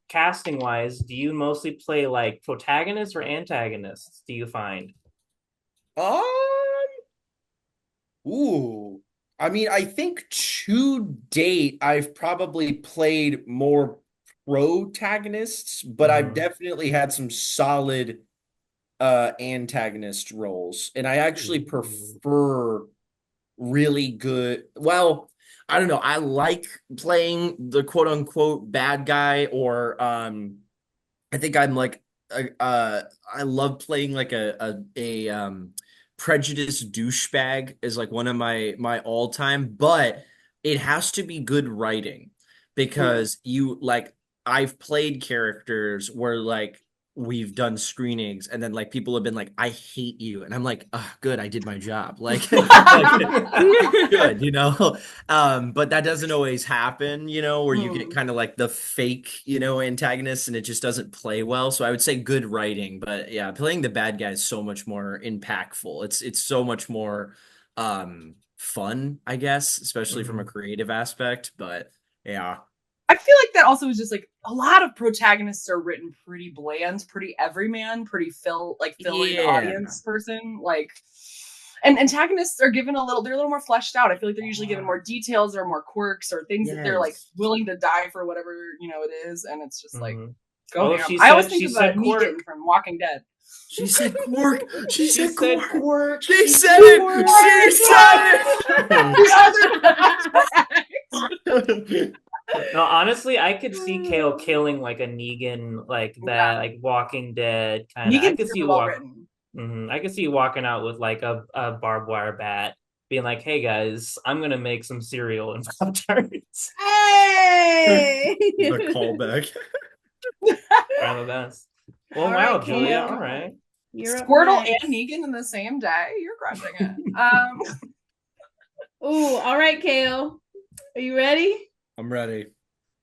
casting wise? Do you mostly play like protagonists or antagonists? Do you find? Ooh. I mean, I think to date, I've probably played more protagonists, but I've definitely had some solid antagonist roles. And I actually prefer really good. Well, I don't know. I like playing the quote unquote bad guy, or I think I'm like I love playing like a prejudiced douchebag is like one of my all-time, but it has to be good writing, because you like I've played characters where like we've done screenings and then like people have been like, I hate you, and I'm like, oh, good, I did my job, like, good, but that doesn't always happen, where you get kind of like the fake antagonist and it just doesn't play well. So I would say good writing, but yeah, playing the bad guy is so much more impactful. It's so much more fun, I guess, especially from a creative aspect. But yeah, I feel like that also is just like a lot of protagonists are written pretty bland, pretty everyman, pretty fill in audience person. Like, and antagonists are given they're a little more fleshed out. I feel like they're usually given more details or more quirks or things that they're like willing to die for whatever, it is. And it's just like, go ham. I always think about Negan from Walking Dead. She said quirk. She said quirk. She said it. No, honestly, I could see Kale killing like a Negan, like that, like Walking Dead kind of. I could see I could see you walking out with like a barbed wire bat, being like, "Hey guys, I'm gonna make some cereal and Pop-Tarts." Hey, the callback. One of the best. Well, wow, Julia. All right. Squirtle and Negan in the same day. You're crushing it. Ooh, all right, Kale. Are you ready? I'm ready.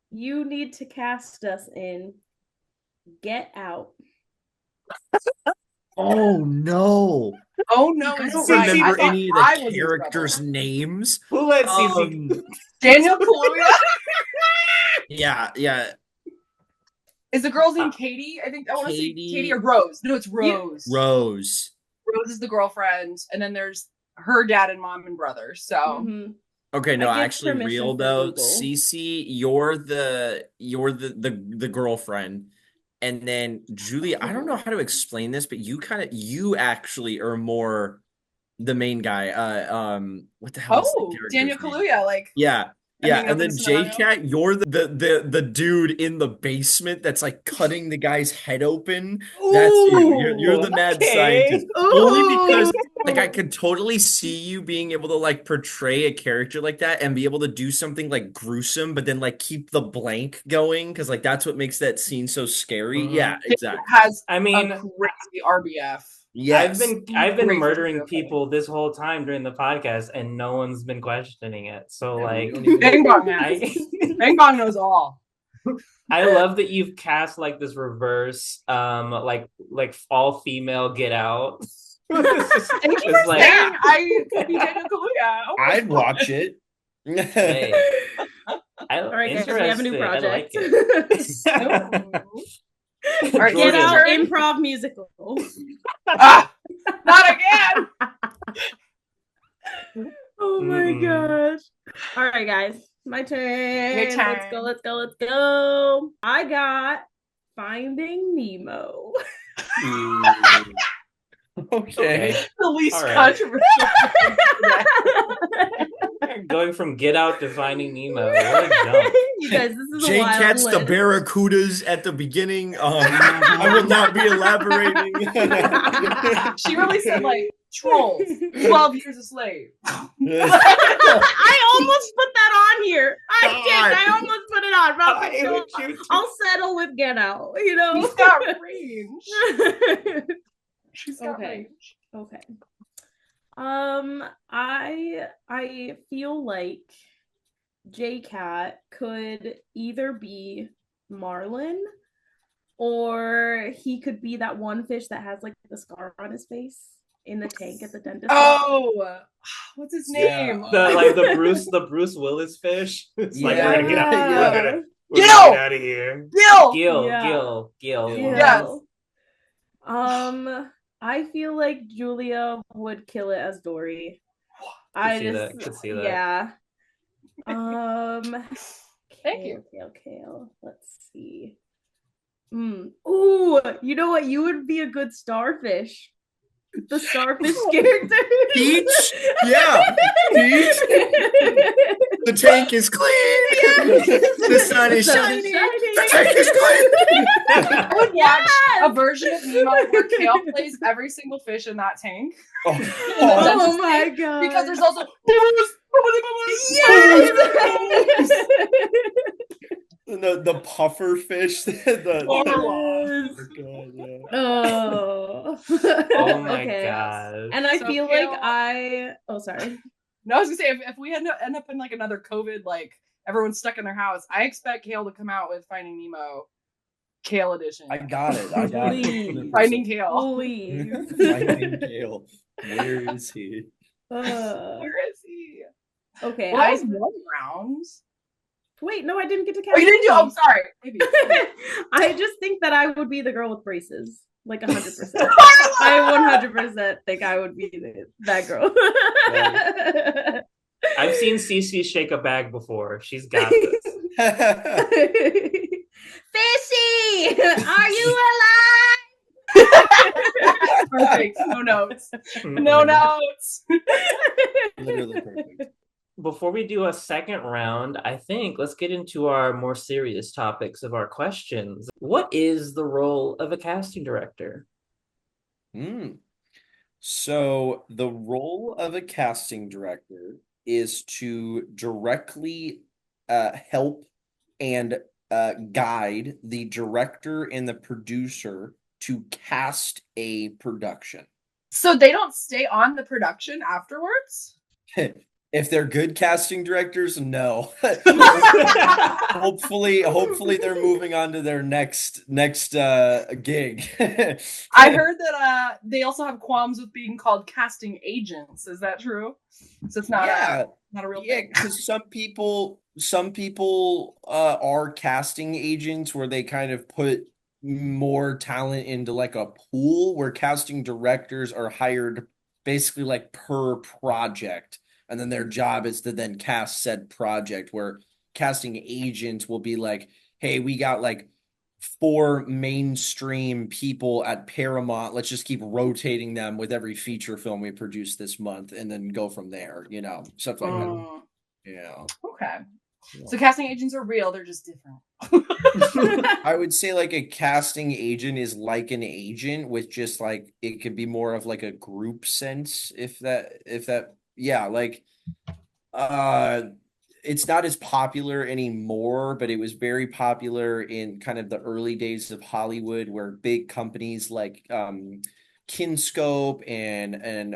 You need to cast us in Get Out. Oh no! Oh no! I don't remember any of the characters' names. Who let Cece? Daniel Kaluuya. Yeah. Is the girl's name Katie? I think I want to say Katie or Rose. No, it's Rose. Yeah. Rose is the girlfriend, and then there's her dad and mom and brother. So. Okay, no, actually, real though, Cece, you're the girlfriend, and then Julia. I don't know how to explain this, but you actually are more the main guy. What the hell? Oh, Daniel Kaluuya, like yeah. Yeah, hanging out and in then the scenario. JCAT, you're the dude in the basement that's like cutting the guy's head open. That's you. You're the mad scientist. Only because like I could totally see you being able to like portray a character like that and be able to do something like gruesome, but then like keep the blank going because like that's what makes that scene so scary. Yeah, exactly. Has I mean, a crazy RBF. Yes. I've been Great murdering for people this whole time during the podcast, and no one's been questioning it. So like, Bang Bong Bang Bong knows all. I love that you've cast like this reverse, like all female Get Out. Thank you for like, saying I could be Daniel Kaluuya. I'd watch it. Hey, All right, guys, we have a new project. I like it. All right, Get Out turn. improv musical. Not again. Oh my gosh. All right, guys. My turn. Your turn. Let's go. I got Finding Nemo. Okay. The least All right. controversial. Going from Get Out to Finding Nemo. What a jump. You guys, this is a wild JCAT's the list. barracudas at the beginning. I will not be elaborating. She really said like trolls, 12 years a slave. I almost put that on here. I almost put it on. But I'll settle with Get Out, you know. She's got range. She's got Okay. range. Okay. I feel like JCAT could either be Marlin or he could be that one fish that has like the scar on his face in the tank at the dentist. Oh, what's his name? The Bruce Willis fish. It's like we're gonna get out. We're Gil! gonna get out of here. Gil! Gil. Yes. I feel like Julia would kill it as Dory. Could see that. Yeah. Thank you. Kale. Let's see. Ooh, you know what? You would be a good starfish. The starfish character. Peach? Yeah. Peach. The tank is clean. The sun is shining. The tank is clean. I would watch a version of Nemo where Kale plays every single fish in that tank. Oh my god. Because there's also the puffer fish. Oh my god. And I So feel Kale- like sorry. No, I was gonna say if we end up in like another COVID, like everyone's stuck in their house, I expect Kale to come out with Finding Nemo, Kale edition. I got it. Please. Finding Kale. Please. Finding Kale. Where is he? Where is he? Okay. Well, that was one round. Wait, no, I didn't get to count. Oh, you didn't do. I'm sorry. Maybe. I just think that I would be the girl with braces. Like 100%. I 100% think I would be that girl. I've seen Cece shake a bag before. She's got this. Fishy! Are you alive? Perfect. No notes. No notes. Literally perfect. Before we do a second round, I think let's get into our more serious topics of our questions. What is the role of a casting director? So the role of a casting director is to directly help and guide the director and the producer to cast a production. So they don't stay on the production afterwards? If they're good casting directors, no. hopefully they're moving on to their next gig. I heard that they also have qualms with being called casting agents. Is that true? So it's not not a real thing. Because some people are casting agents where they kind of put more talent into like a pool, where casting directors are hired basically like per project. And then their job is to then cast said project, where casting agents will be like, hey, we got like 4 mainstream people at Paramount. Let's just keep rotating them with every feature film we produce this month and then go from there, stuff like that. Yeah. Okay. So casting agents are real, they're just different. I would say like a casting agent is like an agent with just like it could be more of like a group sense if that yeah, like uh it's not as popular anymore, but it was very popular in kind of the early days of Hollywood where big companies like Kinscope and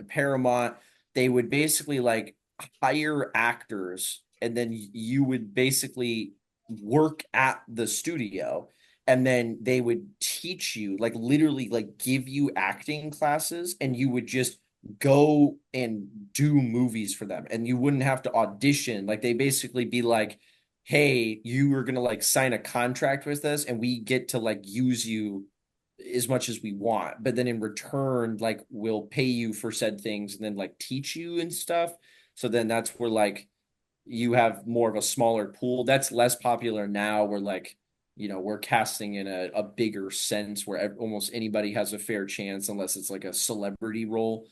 Paramount, they would basically like hire actors and then you would basically work at the studio and then they would teach you like literally like give you acting classes and you would just go and do movies for them and you wouldn't have to audition. Like they basically be like, hey, you are gonna like sign a contract with us and we get to like use you as much as we want, but then in return like we'll pay you for said things and then like teach you and stuff. So then that's where like you have more of a smaller pool. That's less popular now where like we're casting in a bigger sense where almost anybody has a fair chance unless it's like a celebrity role.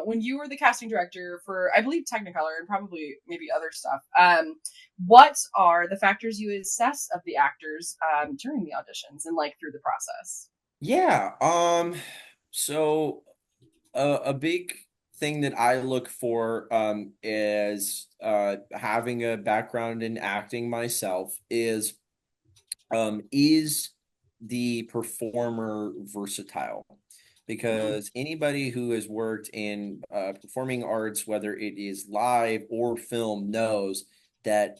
When you were the casting director for, I believe, Technicolor and probably maybe other stuff, what are the factors you assess of the actors during the auditions and like through the process? Yeah. So a big thing that I look for is having a background in acting myself is the performer versatile? Because anybody who has worked in performing arts, whether it is live or film, knows that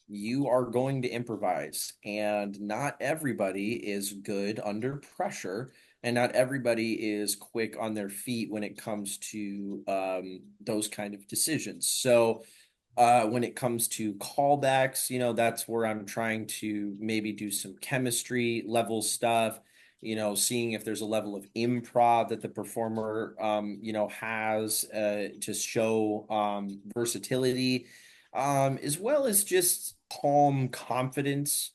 you are going to improvise, and not everybody is good under pressure, and not everybody is quick on their feet when it comes to those kind of decisions. So when it comes to callbacks, that's where I'm trying to maybe do some chemistry level stuff, seeing if there's a level of improv that the performer, has to show versatility, as well as just calm confidence.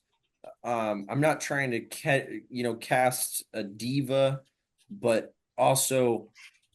I'm not trying to, cast a diva, but also,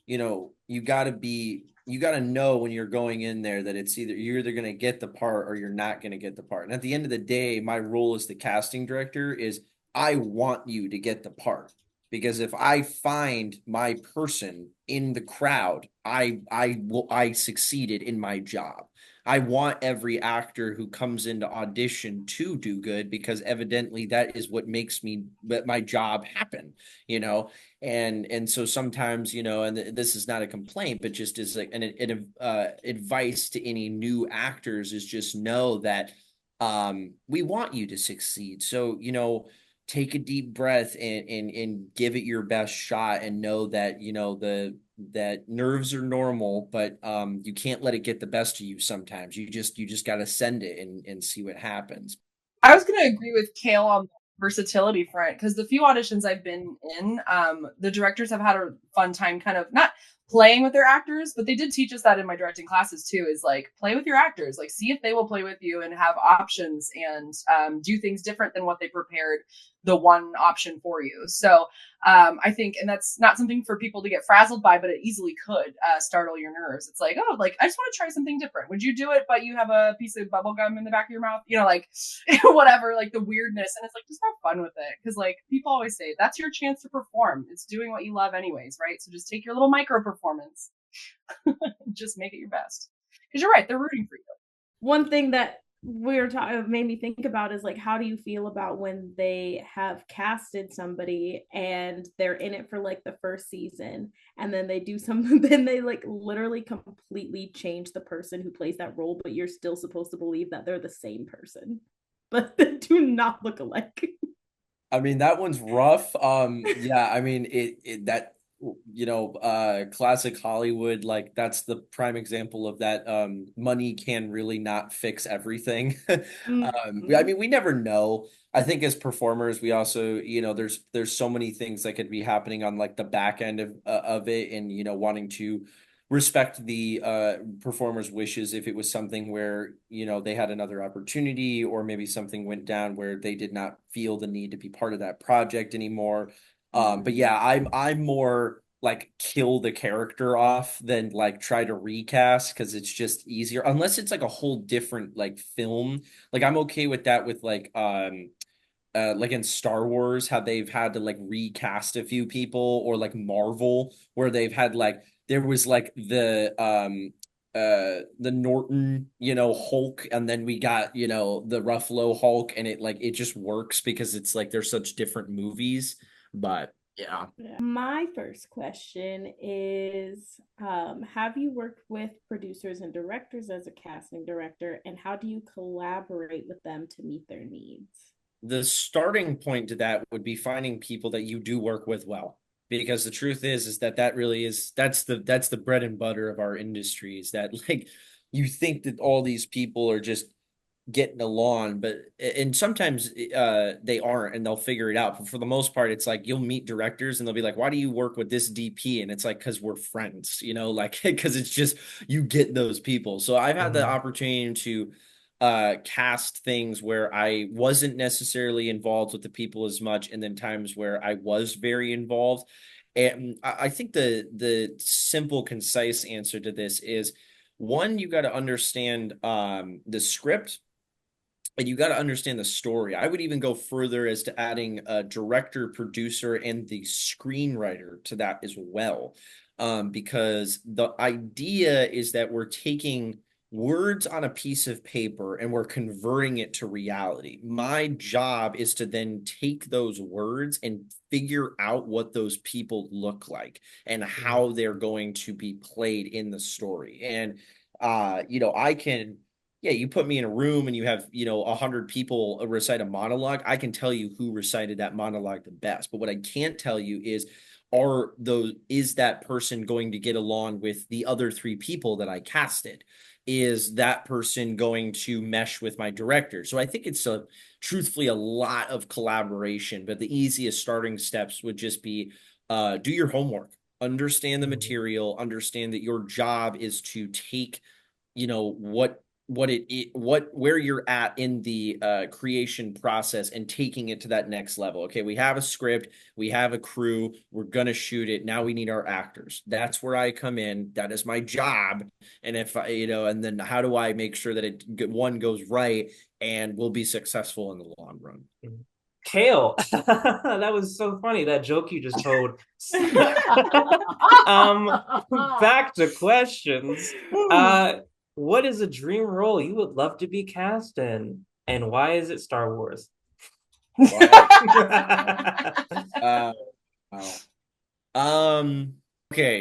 you got to know when you're going in there that you're either going to get the part or you're not going to get the part. And at the end of the day, my role as the casting director is I want you to get the part, because if I find my person in the crowd, I succeeded in my job. I want every actor who comes into audition to do good, because evidently that is what makes my job happen, and so sometimes, and this is not a complaint, but just as like an advice to any new actors is just know that we want you to succeed. So, take a deep breath and give it your best shot, and know that, that nerves are normal, but you can't let it get the best of you sometimes. You just got to send it and see what happens. I was going to agree with Kale on the versatility front, because the few auditions I've been in, the directors have had a fun time kind of not playing with their actors, but they did teach us that in my directing classes too, is like play with your actors, like see if they will play with you and have options and do things different than what they prepared the one option for you. So I think, and that's not something for people to get frazzled by, but it easily could startle your nerves. It's like, oh, like I just want to try something different. Would you do it, but you have a piece of bubble gum in the back of your mouth? Like whatever, like the weirdness. And it's like, just have fun with it. Because like people always say, that's your chance to perform. It's doing what you love anyways, right? So just take your little micro performance. Just make it your best. Because you're right, they're rooting for you. One thing that we're talking made me think about is like, how do you feel about when they have casted somebody and they're in it for like the first season, and then they do something, then they like literally completely change the person who plays that role, but you're still supposed to believe that they're the same person, but they do not look alike. I mean, that one's rough. Yeah, I mean, classic Hollywood, like that's the prime example of that. Money can really not fix everything. I mean, we never know. I think as performers, we also, there's so many things that could be happening on like the back end of it, and wanting to respect the performer's wishes if it was something where they had another opportunity, or maybe something went down where they did not feel the need to be part of that project anymore. But yeah, I'm more like kill the character off than like try to recast because it's just easier unless it's like a whole different like film. Like I'm okay with that with like in Star Wars, how they've had to like recast a few people, or like Marvel, where they've had like there was like the Norton, Hulk, and then we got, the Ruffalo Hulk, and it just works because it's like they're such different movies. But yeah. My first question is, have you worked with producers and directors as a casting director, and how do you collaborate with them to meet their needs? The starting point to that would be finding people that you do work with well, because the truth is that really is that's the bread and butter of our industry, is that like you think that all these people are just getting along, but and sometimes they aren't, and they'll figure it out. But for the most part, it's like you'll meet directors and they'll be like, why do you work with this DP? And it's like, because we're friends, like because it's just you get those people. So I've had the opportunity to cast things where I wasn't necessarily involved with the people as much, and then times where I was very involved. And I think the simple, concise answer to this is, one, you got to understand the script, and you got to understand the story. I would even go further as to adding a director, producer, and the screenwriter to that as well. Because the idea is that we're taking words on a piece of paper and we're converting it to reality. My job is to then take those words and figure out what those people look like and how they're going to be played in the story. And I can, yeah, you put me in a room and you have, 100 people recite a monologue. I can tell you who recited that monologue the best. But what I can't tell you is that person going to get along with the other 3 people that I casted? Is that person going to mesh with my director? So I think it's truthfully a lot of collaboration, but the easiest starting steps would just be do your homework, understand the material, understand that your job is to take, where you're at in the creation process and taking it to that next level. Okay, we have a script, we have a crew, we're gonna shoot it. Now we need our actors. That's where I come in. That is my job. And if I, and then how do I make sure that one goes right and will be successful in the long run? Kale, that was so funny, that joke you just told. Back to questions. What is a dream role you would love to be cast in, and why is it Star Wars? Okay,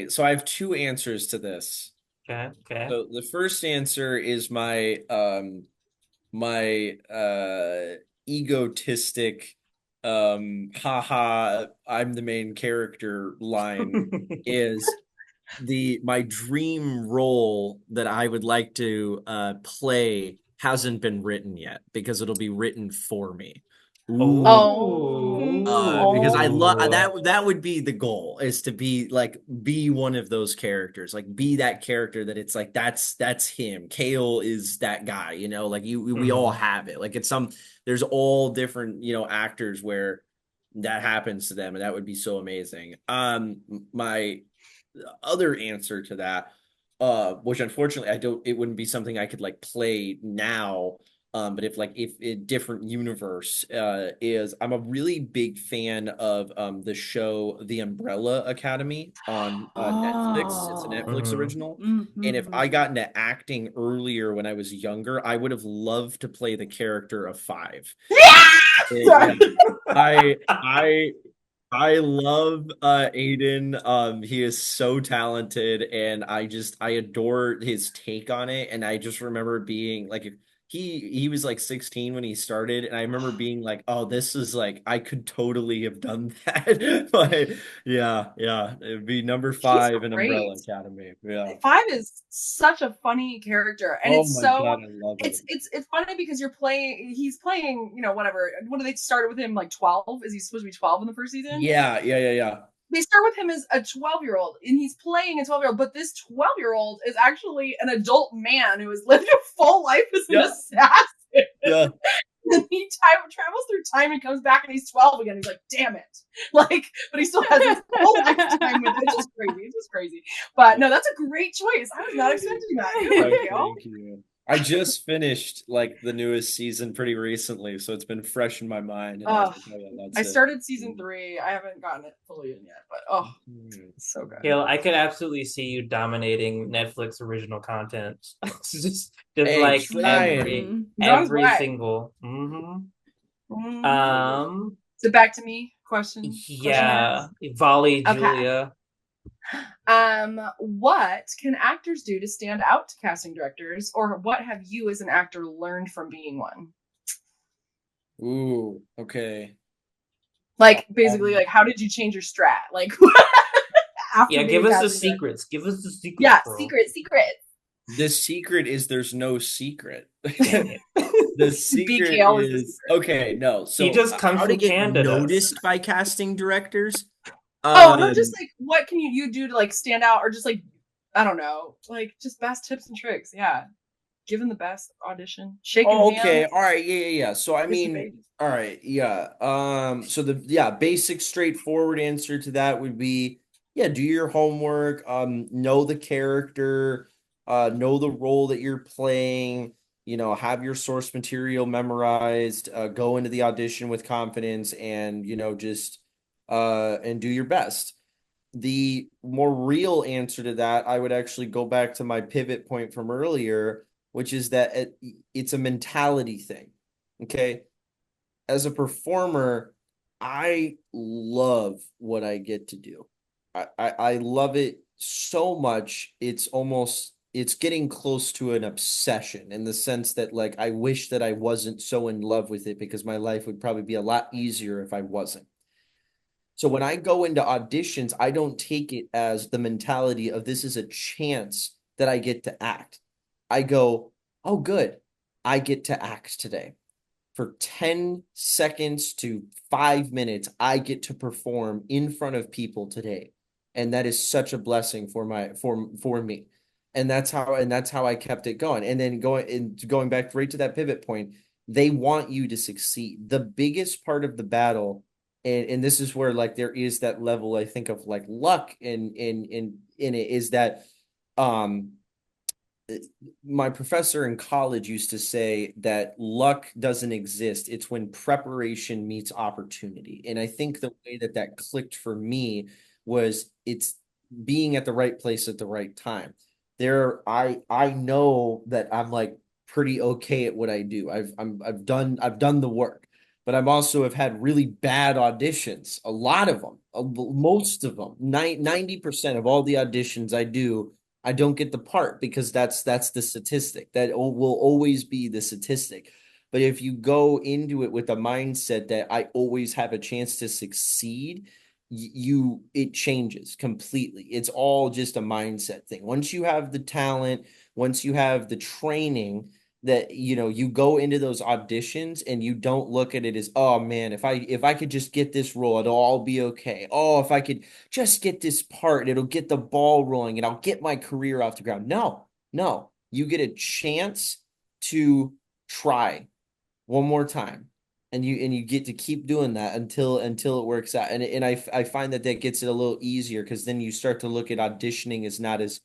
so I have 2 answers to this. Okay. So the first answer is my egotistic haha, I'm the main character line is my dream role that I would like to play hasn't been written yet, because it'll be written for me. Because I love that would be the goal, is to be one of those characters, like be that character that it's like that's him. Kale is that guy, like we all have it. Like there's all different, actors where that happens to them, and that would be so amazing. My other answer to that, which unfortunately it wouldn't be something I could like play now. But if a different universe, is I'm a really big fan of the show The Umbrella Academy on Netflix. It's a Netflix original. And if I got into acting earlier when I was younger, I would have loved to play the character of Five. Yeah, I love Aiden. He is so talented, and I adore his take on it. And I just remember being like, he was like 16 when he started, and I remember being like, oh, this is like, I could totally have done that. But yeah, it'd be number 5 in Umbrella Academy. Yeah, 5 is such a funny character, and God, I love it. It's funny because he's playing, whatever. What do they start with him, like 12? Is he supposed to be 12 in the first season? Yeah. They start with him as a 12-year-old, and he's playing a 12-year-old, but this 12-year-old is actually an adult man who has lived a full life as an assassin. Yeah. And he travels through time and comes back and he's 12 again. He's like, damn it. Like, but he still has his whole lifetime with it. It's just crazy. It's just crazy. But no, that's a great choice. I was not expecting that. Thank you. I just finished like the newest season pretty recently, so it's been fresh in my mind. And I was like, oh, yeah, that's I it. started season 3. I haven't gotten it fully in yet, but it's so good. Kale, I could absolutely see you dominating Netflix original content. just Hey, like trying. every single. So back to me. Question. Yeah, volley, Okay. Julia. What can actors do to stand out to casting directors, or what have you as an actor learned from being one? Ooh, okay. Like basically, like how did you change your strat? Like, yeah, give us the secrets. Give us the secrets. Yeah, bro. secret. The secret is there's no secret. The secret BKL is okay. No, so He just comes how to from get Canada. noticed by casting directors. No, just like what can you do to like stand out, or just like I don't know, like just best tips and tricks. Yeah, give him the best audition. Shaking okay, hands. all right, yeah. So I mean, all right, yeah. So the basic, straightforward answer to that would be do your homework. Know the character. Know the role that you're playing. Have your source material memorized. Go into the audition with confidence, and just and do your best. The more real answer to that, I would actually go back to my pivot point from earlier, which is that it's a mentality thing. Okay. As a performer, I love what I get to do. I love it so much. It's getting close to an obsession, in the sense that like I wish that I wasn't so in love with it, because my life would probably be a lot easier if I wasn't. So when I go into auditions, I don't take it as the mentality of this is a chance that I get to act. I go, oh, good. I get to act today. For 10 seconds to 5 minutes, I get to perform in front of people today. And that is such a blessing for me. And that's how I kept it going. And then going back right to that pivot point, they want you to succeed. The biggest part of the battle, and this is where like there is that level, I think, of like luck in it, is that my professor in college used to say that luck doesn't exist. It's when preparation meets opportunity. And I think the way that clicked for me was it's being at the right place at the right time. I know that I'm like pretty okay at what I do. I've done the work. But I'm also have had really bad auditions. A lot of them, most of them, 90% of all the auditions I do, I don't get the part, because that's the statistic. That will always be the statistic. But if you go into it with a mindset that I always have a chance to succeed, it changes completely. It's all just a mindset thing. Once you have the talent, once you have the training, that you go into those auditions and you don't look at it as, oh man, if I could just get this role, it'll all be okay. Oh, if I could just get this part, it'll get the ball rolling and I'll get my career off the ground. No, you get a chance to try one more time, and you get to keep doing that until it works out. And I find that gets it a little easier, because then you start to look at auditioning as not as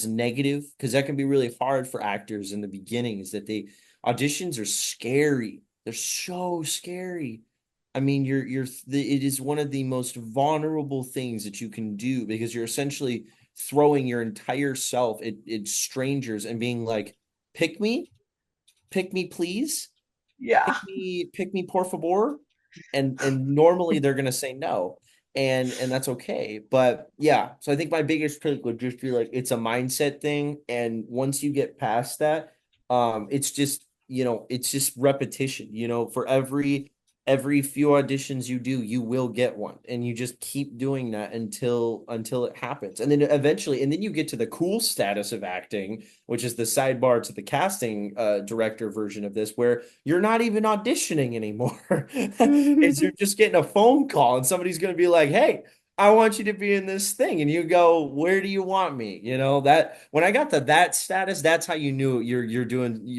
negative, because that can be really hard for actors in the beginning, is that auditions are scary. They're so scary. I mean, it is one of the most vulnerable things that you can do, because you're essentially throwing your entire self at strangers and being like, pick me, please. Yeah. Pick me, por favor. And normally they're going to say no. And that's okay. But yeah, so I think my biggest trick would just be like, it's a mindset thing. And once you get past that, it's just repetition. For every few auditions you do, you will get one, and you just keep doing that until it happens. And then eventually, and then you get to the cool status of acting, which is the sidebar to the casting director version of this, where you're not even auditioning anymore. You're just getting a phone call and somebody's going to be like, hey, I want you to be in this thing. And you go, where do you want me? That when I got to that status, that's how you knew you're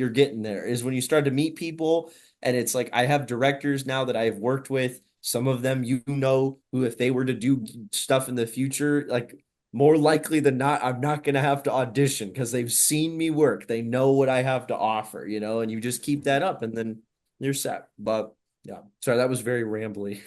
getting there, is when you start to meet people And it's like, I have directors now that I've worked with, some of them, who if they were to do stuff in the future, like more likely than not, I'm not going to have to audition because they've seen me work. They know what I have to offer, and you just keep that up and then you're set. But yeah, sorry, that was very rambly.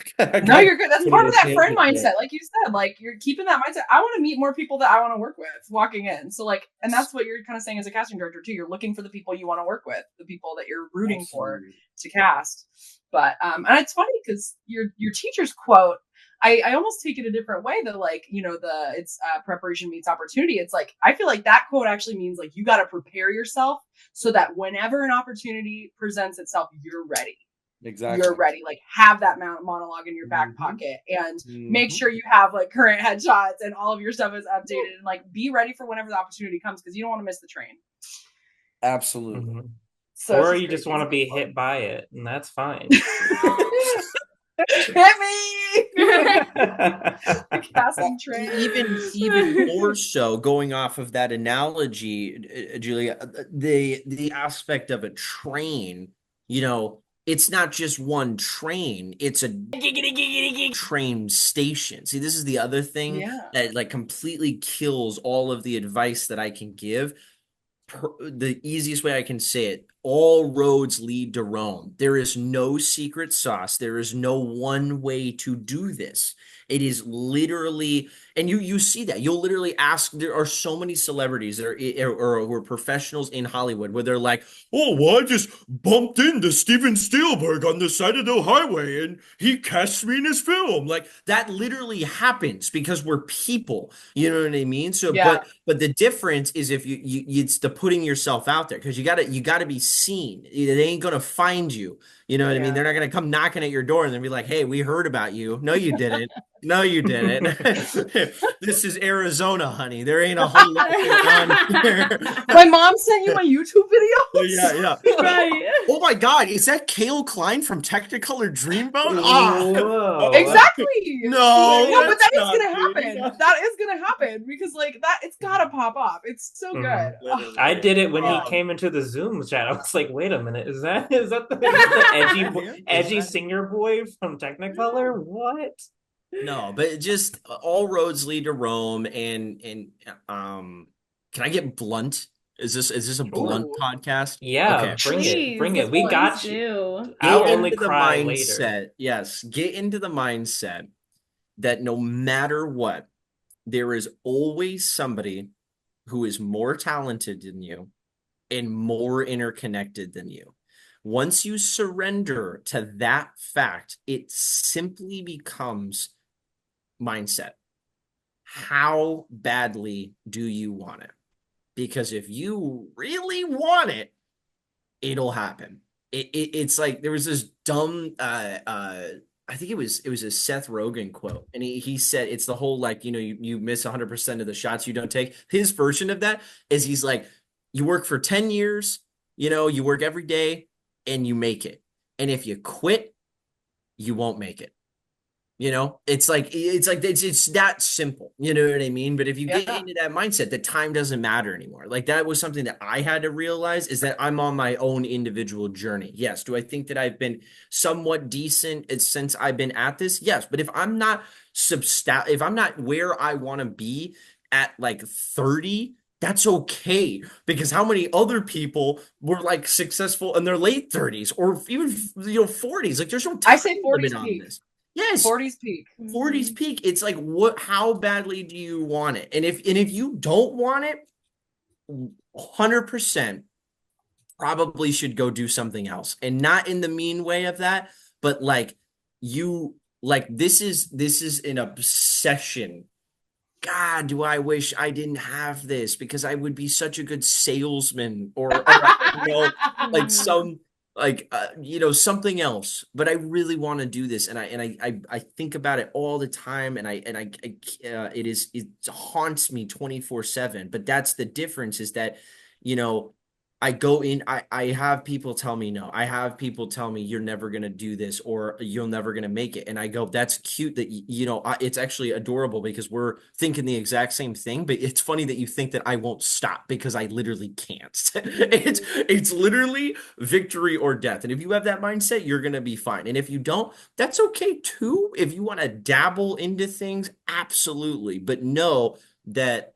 No, you're good. That's part of that friend mindset. Like you said, like you're keeping that mindset. I want to meet more people that I want to work with walking in. So like, and that's what you're kind of saying as a casting director too. You're looking for the people you want to work with, the people that you're rooting for to cast. But and it's funny because your teacher's quote, I almost take it a different way though. Like, it's preparation meets opportunity. It's like, I feel like that quote actually means like, you got to prepare yourself so that whenever an opportunity presents itself, you're ready. Exactly. You're ready. Like, have that monologue in your back pocket and make sure you have like current headshots and all of your stuff is updated and like be ready for whenever the opportunity comes because you don't want to miss the train. Absolutely. So or you just want to be hit by it, and that's fine. Hit me! Casting train. Even more so, going off of that analogy, Julia, the aspect of a train, it's not just one train, it's a train station. See, this is the other thing that like completely kills all of the advice that I can give. The easiest way I can say it, all roads lead to Rome. There is no secret sauce. There is no one way to do this. It is literally, and you see that. You'll literally ask, there are so many celebrities that are professionals in Hollywood where they're like, oh, well, I just bumped into Steven Spielberg on the side of the highway and he cast me in his film. Like, that literally happens because we're people. You know what I mean? So, but the difference is if it's the putting yourself out there because you gotta be seen. They ain't gonna find you. You know what I mean? They're not going to come knocking at your door and then be like, hey, we heard about you. No, you didn't. No, you didn't. This is Arizona, honey. There ain't a whole lot going on here. My mom sent you my YouTube video? Yeah. Right. Oh my God. Is that Kale Klein from Technicolor Dreamboat? Oh, exactly. No, but that is going to happen. That is going to happen because like that, it's got to pop up. It's so good. I did it when he came into the Zoom chat. I was like, wait a minute. Is that the edgy singer boy from Technicolor? What? No, but just all roads lead to Rome. And can I get blunt? Is this a blunt podcast? Yeah, okay. Bring it. We got you. I'll only cry later. Yes, get into the mindset that no matter what, there is always somebody who is more talented than you and more interconnected than you. Once you surrender to that fact, it simply becomes mindset. How badly do you want it? Because if you really want it, it'll happen. It's like there was this dumb I think it was a Seth Rogen quote, and he said it's the whole like you miss 100% of the shots you don't take. His version of that is he's like, you work for 10 years, you work every day and you make it, and if you quit, you won't make it. It's that simple. You know what I mean? But if you get into that mindset, that time doesn't matter anymore. Like that was something that I had to realize is that I'm on my own individual journey. Yes. Do I think that I've been somewhat decent since I've been at this? Yes. But if I'm not if I'm not where I want to be at like 30, that's okay, because how many other people were like successful in their late 30s or even 40s? Like there's no time limit on this. Yes. 40s peak. 40s peak. It's like, how badly do you want it? And if you don't want it, 100% probably should go do something else. And not in the mean way of that, but this is an obsession. God, do I wish I didn't have this because I would be such a good salesman or like some something else, but I really want to do this. And I think about it all the time. And it haunts me 24/7, but that's the difference is that, I go in, I have people tell me no. I have people tell me you're never going to do this or you're never going to make it. And I go, that's cute that, it's actually adorable because we're thinking the exact same thing. But it's funny that you think that I won't stop because I literally can't. It's literally victory or death. And if you have that mindset, you're going to be fine. And if you don't, that's okay too. If you want to dabble into things, absolutely. But know that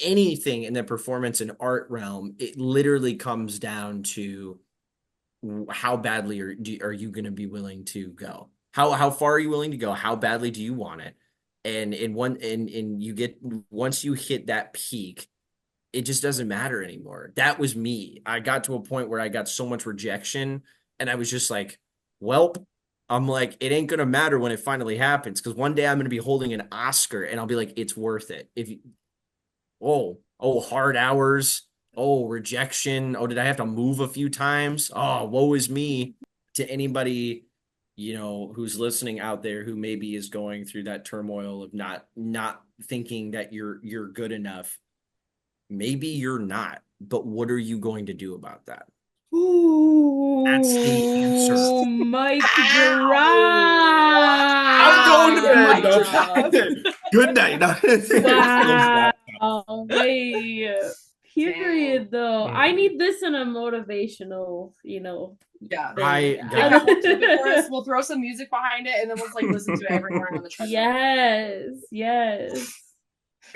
anything in the performance and art realm, it literally comes down to how badly are you going to be willing to go? How far are you willing to go? How badly do you want it? And you get, once you hit that peak, it just doesn't matter anymore. That was me. I got to a point where I got so much rejection and I was just like, welp. I'm like, it ain't gonna matter when it finally happens because one day I'm gonna be holding an Oscar and I'll be like, it's worth it. If you, hard hours. Oh, rejection. Oh, did I have to move a few times? Oh, woe is me. To anybody, who's listening out there who maybe is going through that turmoil of not thinking that you're good enough. Maybe you're not, but what are you going to do about that? Ooh, that's the answer. Mic Ow! drop. I'm going to bed. Good night. Wow. Wait. Period though. I need this in a motivational, Yeah. thing. We'll throw some music behind it and then we'll listen to it every morning on the treadmill. Yes.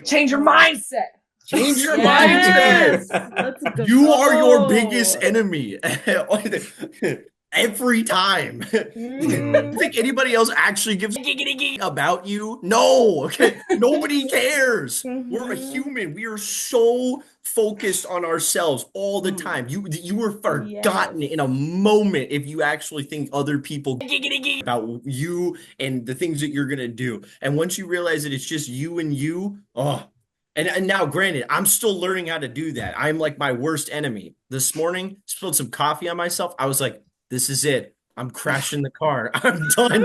Change your mindset. Change your mindset. Let's go. You are your biggest enemy. Every time. You think anybody else actually gives a about you? No. Okay. Nobody cares. We're a human. We are so focused on ourselves all the time. You were forgotten in a moment if you actually think other people about you and the things that you're gonna do. And once you realize that it's just you and you, and now, granted, I'm still learning how to do that. I'm like my worst enemy. This morning, spilled some coffee on myself. I was like, this is it. I'm crashing the car. I'm done.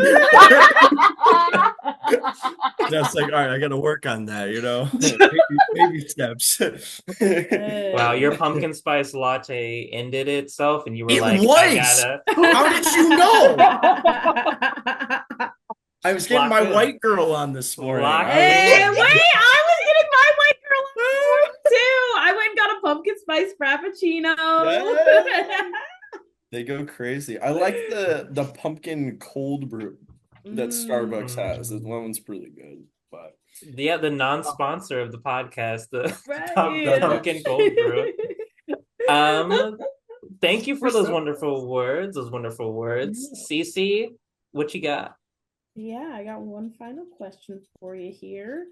That's like, all right, I got to work on that, baby steps. Wow, your pumpkin spice latte ended itself, and you were I gotta. How did you know? I was getting my white girl on this morning. Hey, wait, I was getting my white girl on this morning too. I went and got a pumpkin spice frappuccino. They go crazy. I like the pumpkin cold brew that Starbucks has. That one's pretty good. But yeah, the non-sponsor of the podcast, the pumpkin cold brew. Thank you for those wonderful words. Cece, what you got? Yeah, I got one final question for you here.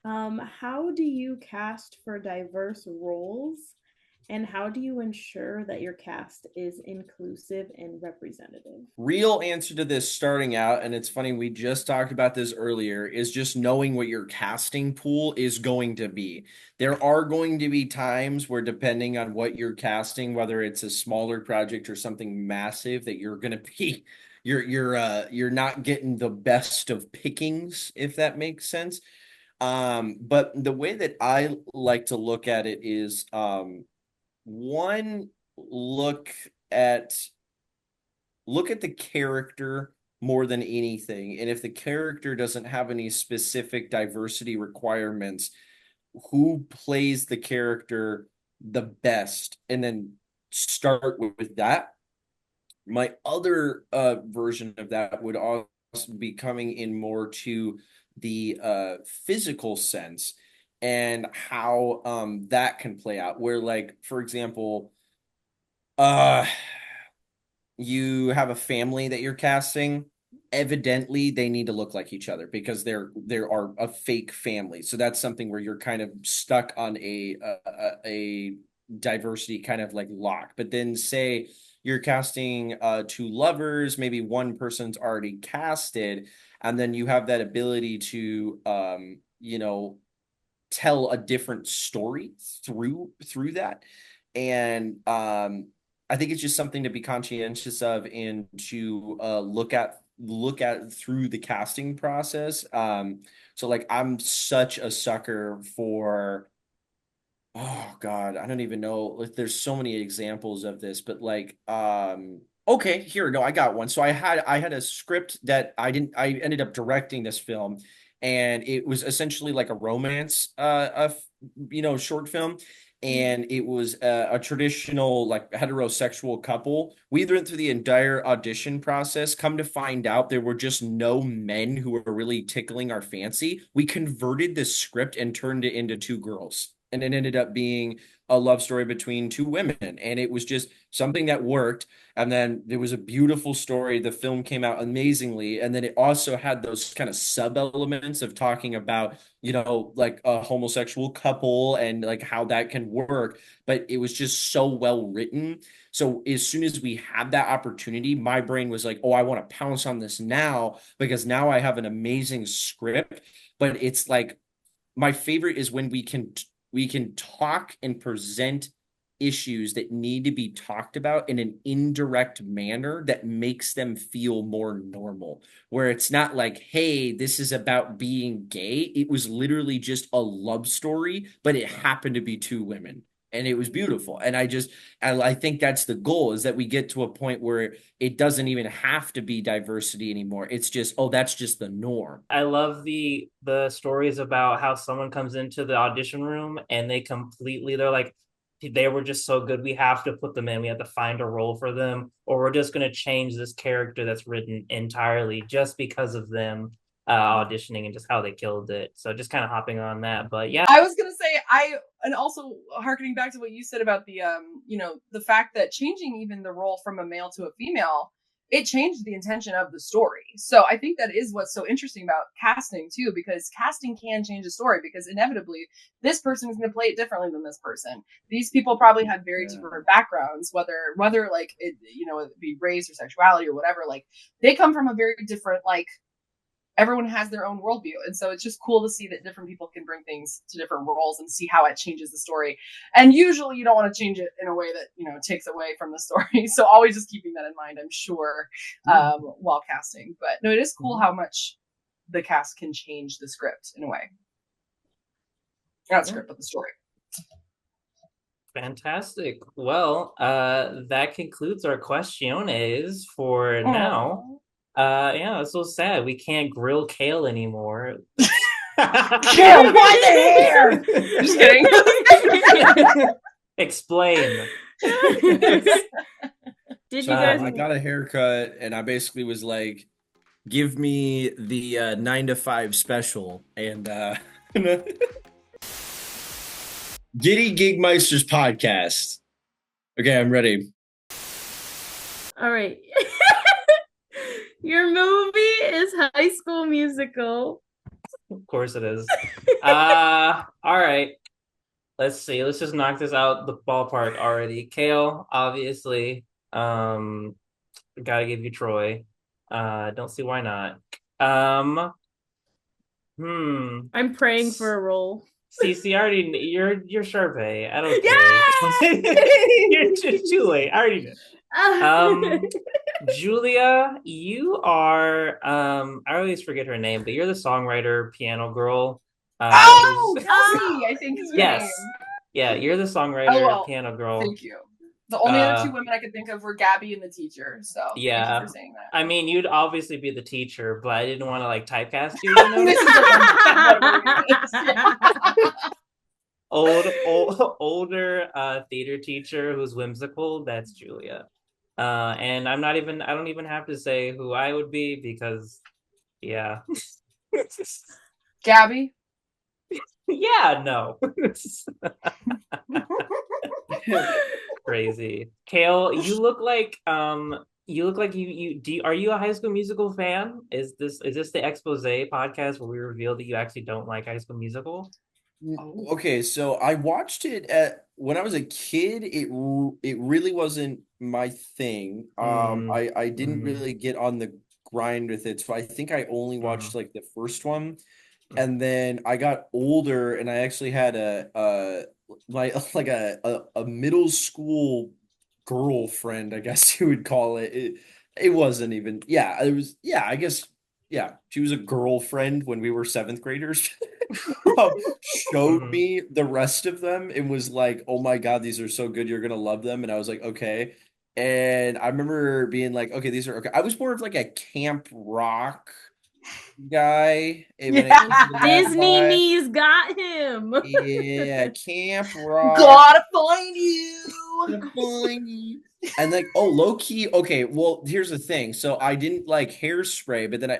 How do you cast for diverse roles? And how do you ensure that your cast is inclusive and representative? Real answer to this starting out, and it's funny, we just talked about this earlier, is just knowing what your casting pool is going to be. There are going to be times where, depending on what you're casting, whether it's a smaller project or something massive, that you're going to be, you're not getting the best of pickings, if that makes sense. But the way that I like to look at it is, one, look at the character more than anything. And if the character doesn't have any specific diversity requirements, who plays the character the best? And then start with that. My other version of that would also be coming in more to the physical sense and how that can play out, where, like, for example, you have a family that you're casting. Evidently they need to look like each other because there are a fake family, so that's something where you're kind of stuck on a diversity kind of like lock. But then say you're casting two lovers, maybe one person's already casted, and then you have that ability to tell a different story through that. And I think it's just something to be conscientious of and to look at through the casting process. So like, I'm such a sucker for Oh God, I don't even know. Like, there's so many examples of this, but like, okay, here, no, I got one. So I had a script that I ended up directing this film, and it was essentially like a romance, short film, and it was a traditional like heterosexual couple. We went through the entire audition process. Come to find out, there were just no men who were really tickling our fancy. We converted the script and turned it into two girls, and it ended up being a love story between two women, and it was just something that worked. And then there was a beautiful story. The film came out amazingly, and then it also had those kind of sub elements of talking about, like a homosexual couple and like how that can work, but it was just so well written. So as soon as we had that opportunity, my brain was like, oh, I want to pounce on this now, because now I have an amazing script. But it's like, my favorite is when we can talk and present issues that need to be talked about in an indirect manner that makes them feel more normal, where it's not like, hey, this is about being gay. It was literally just a love story, but it happened to be two women, and it was beautiful. And I think that's the goal, is that we get to a point where it doesn't even have to be diversity anymore. It's just, oh, that's just the norm. I love the stories about how someone comes into the audition room and they're like, they were just so good, we have to put them in, we have to find a role for them, or we're just going to change this character that's written entirely just because of them auditioning and just how they killed it. So just kind of hopping on that. But yeah, I was gonna say, and also harkening back to what you said about the fact that changing even the role from a male to a female, it changed the intention of the story. So I think that is what's so interesting about casting too, because casting can change a story, because inevitably this person is going to play it differently than this person. These people probably had very different backgrounds, whether like it be race or sexuality or whatever. Like, they come from a very different, like, everyone has their own worldview. And so it's just cool to see that different people can bring things to different roles and see how it changes the story. And usually you don't want to change it in a way that, takes away from the story. So always just keeping that in mind, I'm sure, while casting. But no, it is cool how much the cast can change the script in a way. Not script, but the story. Fantastic. Well, that concludes our questiones for now. Yeah, it's so sad. We can't grill Kale anymore. Kale, why the hair? Just kidding. Explain. Did you guys? I got a haircut, and I basically was like, give me the 9 to 5 special. And Giddy Gigmeisters podcast. Okay, I'm ready. All right. Your movie is High School Musical. Of course it is. All right. Let's see. Let's just knock this out the ballpark already. Kale, obviously. Gotta give you Troy. Don't see why not. I'm praying for a role. Cece, you're Sharpay. I don't care. You're too late. I already did. Julia, you are I always forget her name, but you're the songwriter piano girl. Kelsey, I think is her name. Yeah, you're the songwriter piano girl. Thank you. The only other two women I could think of were Gabby and the teacher. So yeah, thank you for saying that. I mean, you'd obviously be the teacher, but I didn't want to like typecast you. Older theater teacher who's whimsical. That's Julia. And I don't even have to say who I would be, because yeah. Gabby? Yeah, no. Crazy. Kale, you look like are you a High School Musical fan? Is this the expose podcast where we reveal that you actually don't like High School Musical? Okay, so I watched it when I was a kid. It really wasn't my thing. I didn't really get on the grind with it, so I think I only watched like the first one, and then I got older, and I actually had a middle school girlfriend, I guess you would call it. It wasn't even, it was, I guess she was a girlfriend when we were 7th graders. Showed me the rest of them and was like, oh my God, these are so good. You're going to love them. And I was like, okay. And I remember being like, okay, these are okay. I was more of like a camp rock guy. Disney knees got him. Yeah, camp rock. Gotta find you. And like, oh, low key. Okay, well, here's the thing. So I didn't like Hairspray, but then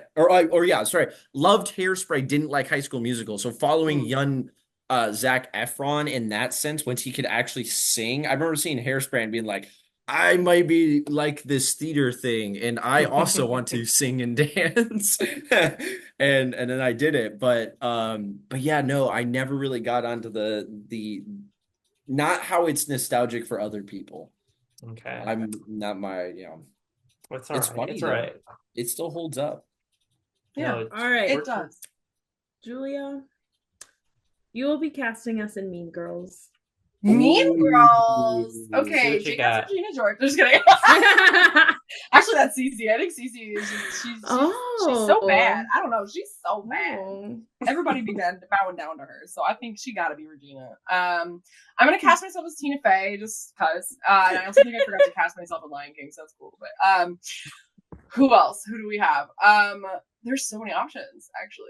loved Hairspray. Didn't like High School Musical. So following young Zac Efron in that sense, once he could actually sing, I remember seeing Hairspray and being like, I might be like this theater thing, and I also want to sing and dance. and then I did it, but yeah, no, I never really got onto the not how it's nostalgic for other people. Okay. I'm not my, It's all right. funny. It's all right. It still holds up. Yeah. No, All right. It does. Julia, you will be casting us in Mean Girls. Mean Girls. See Okay, what you Jake got. Regina George. Just kidding. Actually, that's Cece. I think Cece is she's so bad. I don't know. She's so bad. Everybody be bowing down to her. So I think she got to be Regina. I'm gonna cast myself as Tina Fey just cause. And I also think I forgot to cast myself in Lion King, so that's cool. But who else? Who do we have? There's so many options actually.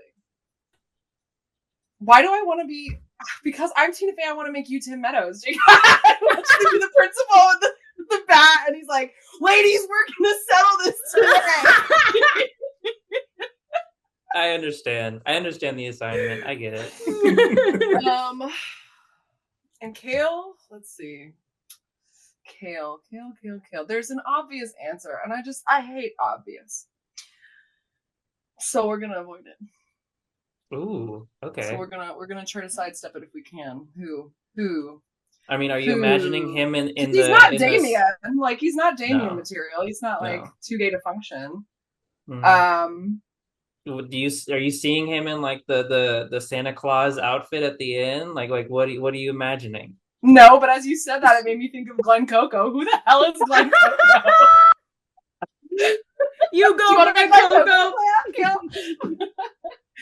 Why do I want to be? Because I'm Tina Fey, I want to make you Tim Meadows. I want you to be the principal with the bat, and he's like, "Ladies, we're gonna settle this today." I understand. I understand the assignment. I get it. And Kale, let's see. Kale. There's an obvious answer, and I hate obvious. So we're gonna avoid it. Ooh, okay. So we're gonna try to sidestep it if we can. Who? I mean, are you imagining him in the? He's not Damien. Like he's not Damien No. material. He's not like too gay to function. Mm-hmm. Are you seeing him in like the Santa Claus outfit at the end? Like what are you imagining? No, but as you said that, it made me think of Glenn Coco. Who the hell is Glenn Coco? You go, Glenn Coco.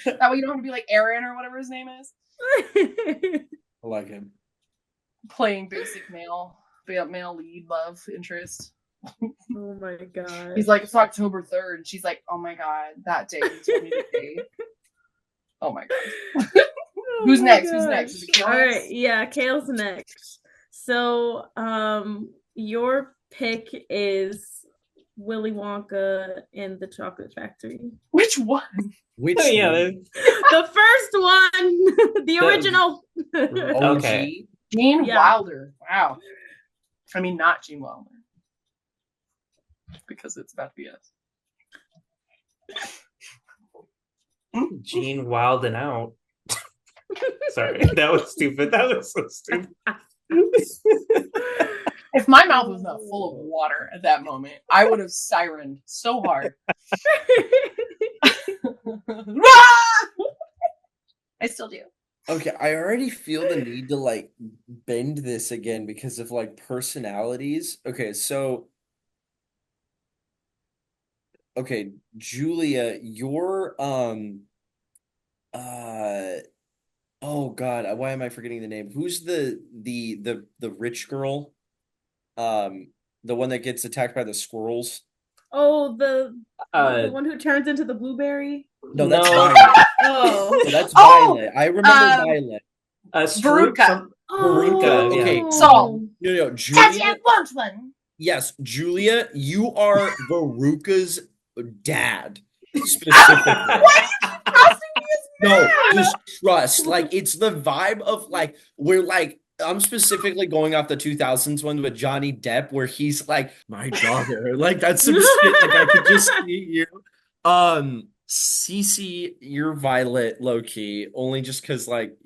That way you don't have to be like Aaron or whatever his name is. I like him. Playing basic male lead love interest. Oh my god. He's like, it's October 3rd. And she's like, oh my god, that day is when we date. Oh my god. Who's next? Who's next? Is it Kale? All right, yeah, Kale's next. So, your pick is Willy Wonka and the Chocolate Factory. Which one? Which yeah, the first one, the original. Okay. Gene Wilder. Wow. I mean, not Gene Wilder. Because it's about to be us. Gene Wilding out. Sorry, that was stupid. That was so stupid. If my mouth was not full of water at that moment, I would have sirened so hard. I still do. Okay, I already feel the need to like bend this again because of like personalities. Okay, so Julia, you're oh god, why am I forgetting the name? Who's the rich girl? The one that gets attacked by the squirrels? Oh, the one who turns into the blueberry? No, that's Violet. Oh. No, that's Violet. I remember Violet. Veruca. Veruca. Okay. Saul. No, Julia. One. Yes, Julia, you are Veruca's dad. Specifically. Why do you keep casting me as No, just trust. Like, it's the vibe of like, we're like, I'm specifically going off the 2000s one with Johnny Depp, where he's like, my daughter. Like, that's some shit. Like, I could just see you. Cece, you're Violet, low key, only just because, like,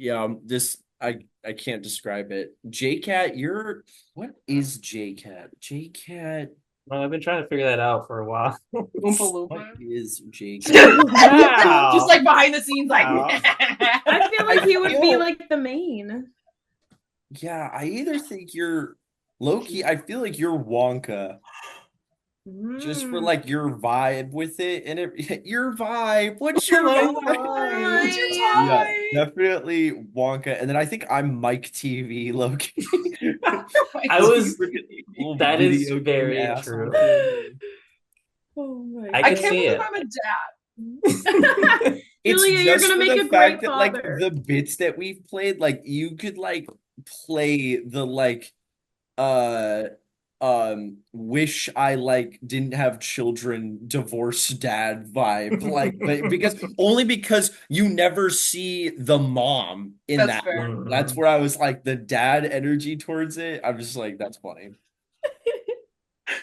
I can't describe it. JCAT, what is JCAT? JCAT. Well, I've been trying to figure that out for a while. Oompa Loompa. What is JCAT? Wow. Just like behind the scenes, like. Wow. I feel like he would be like the main. Yeah, I either think you're Loki. I feel like you're Wonka. just for like your vibe with it, and your vibe. What's your vibe? What's your Yeah, time? definitely Wonka, and then I think I'm Mike TV, Loki. I was. Little That is video game very asshole. true. Oh my I I could can't see believe it. I'm a dad. It's Julia, you're just gonna for make the a great fact that like father. the bits that we've played, like you could like play the like wish I like didn't have children, divorced dad vibe, like, but because you never see the mom in That's that fair. one. That's where I was like the dad energy towards it. I'm just like, that's funny.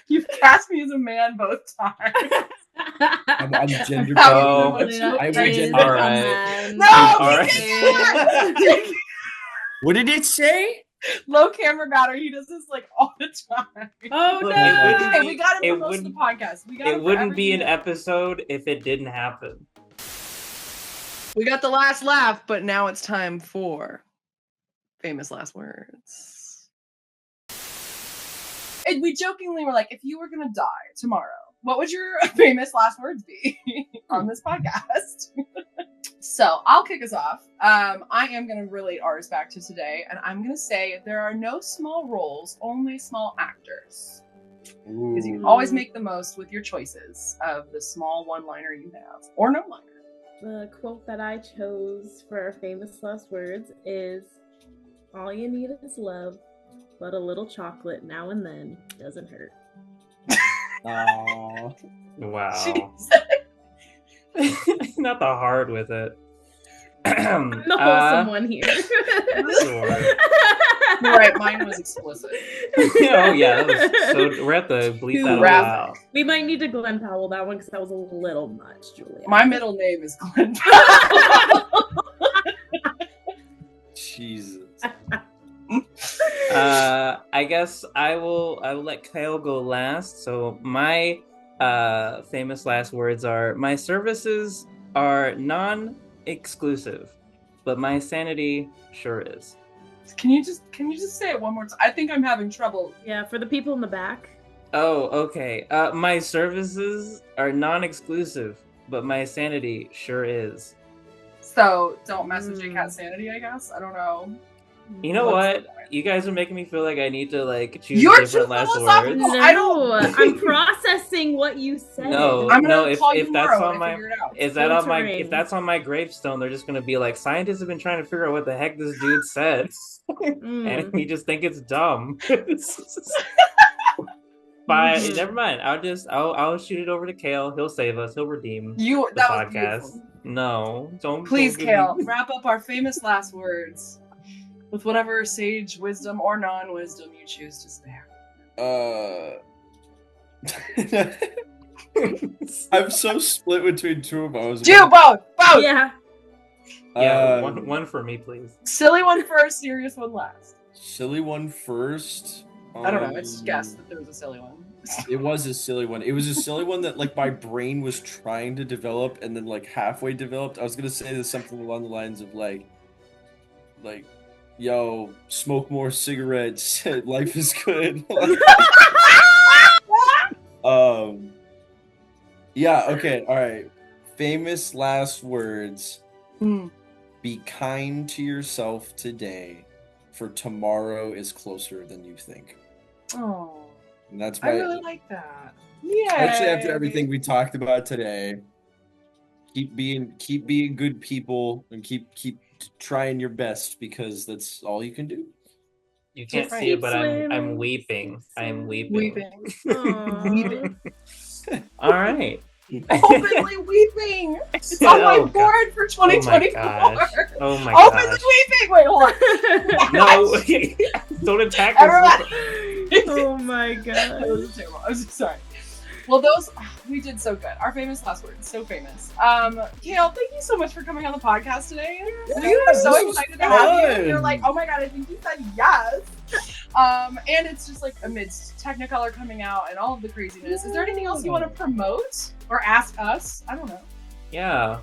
You've cast me as a man both times. I'm gender Oh, I will gender all right. No, All he did What did it say? Low camera got her. He does this like all the time. Oh Look, no! it wouldn't Okay, be- we got him it for most of the wouldn't- podcast. We got him It for wouldn't be an everything. episode if it didn't happen. We got the last laugh, but now it's time for famous last words. And we jokingly were like, if you were gonna die tomorrow, what would your famous last words be on this podcast? So I'll kick us off. I am going to relate ours back to today, and I'm going to say there are no small roles, only small actors. Because you can always make the most with your choices of the small one-liner you have, or no liner. The quote that I chose for our famous last words is, "All you need is love, but a little chocolate now and then doesn't hurt." Aww. Wow. Not the hard with it. I'm the wholesome one here. Sure. You're right, mine was explicit. Oh yeah, that was so. We're at the bleep that Graphic. out. We might need to Glenn Powell that one because that was a little much, Julia. My middle name is Glenn. Jesus. I guess I will let Kale go last. So my famous last words are: my services are non-exclusive, but my sanity sure is. Can you just say it one more time? I think I'm having trouble. Yeah, for the people in the back. Oh, okay. My services are non-exclusive, but my sanity sure is. So don't mess with JCAT sanity, I guess. I don't know. You know What's what? You guys are making me feel like I need to like choose You're different too last philosophical. words. No, I don't- I'm processing what you said. No, I'm gonna no. If call you that's tomorrow on when I my, figure it out. is that on my, Filtering. if that's on my gravestone, they're just gonna be like, scientists have been trying to figure out what the heck this dude said, and we just think it's dumb. But never mind. I'll shoot it over to Kale. He'll save us. He'll redeem the That was podcast. beautiful. No, don't. Please, don't give me- Kale, wrap up our famous last words with whatever sage wisdom or non-wisdom you choose to spare. I'm so split between two of those. Do both! Both! Yeah. Yeah, one for me, please. Silly one first, serious one last. Silly one first. I don't know, I just guessed that there was a silly one. It was a silly one. It was a silly one that like my brain was trying to develop and then like halfway developed. I was gonna say this something along the lines of like, yo, smoke more cigarettes. Life is good. Yeah. Okay. All right. Famous last words. Be kind to yourself today, for tomorrow is closer than you think. Oh, And that's I my. really like that. Yeah. Especially after everything we talked about today. Keep being good people and keep trying your best because that's all you can do. You can't Right. see it, but I'm Swimming. weeping. I am weeping. Weeping. Aw. All right. Openly weeping. It's on my Oh, God. board for 2024. Oh my Openly gosh. weeping. Wait, hold on. No, don't attack us. Everybody. Oh my god. That was terrible. I'm so sorry. Well, we did so good. Our famous last words, so famous. Kale, thank you so much for coming on the podcast today. We were so this was excited to have you. fun. You're like, oh my god, I think you said yes. And it's just like amidst Technicolor coming out and all of the craziness. Is there anything else you want to promote or ask us? I don't know. Yeah.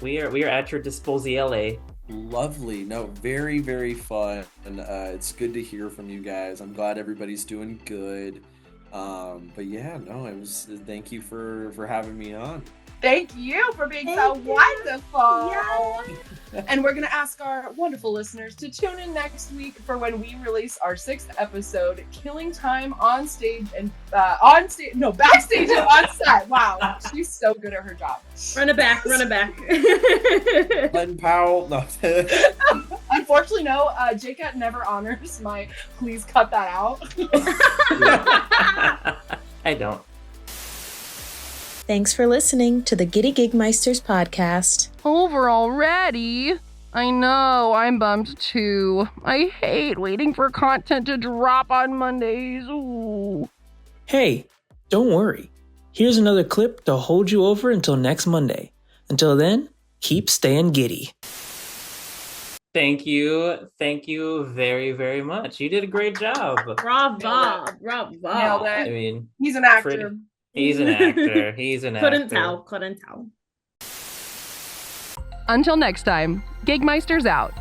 We are at your disposal. Lovely. No, very, very fun. And it's good to hear from you guys. I'm glad everybody's doing good. But yeah, no, it was. Thank you for having me on. Thank you for being so wonderful. And we're going to ask our wonderful listeners to tune in next week for when we release our 6th episode, Killing Time on Stage and backstage and on set. Wow, she's so good at her job. Run it back. Len Powell. No. Unfortunately, no. JCAT never honors my please cut that out. I don't. Thanks for listening to the Giddy Gigmeisters podcast. Over already? I know, I'm bummed too. I hate waiting for content to drop on Mondays. Ooh. Hey, don't worry. Here's another clip to hold you over until next Monday. Until then, keep staying giddy. Thank you very, very much. You did a great job. Bravo. Nailed it. I mean, he's an actor. He's an actor. Couldn't tell. Until next time, Gigmeisters out.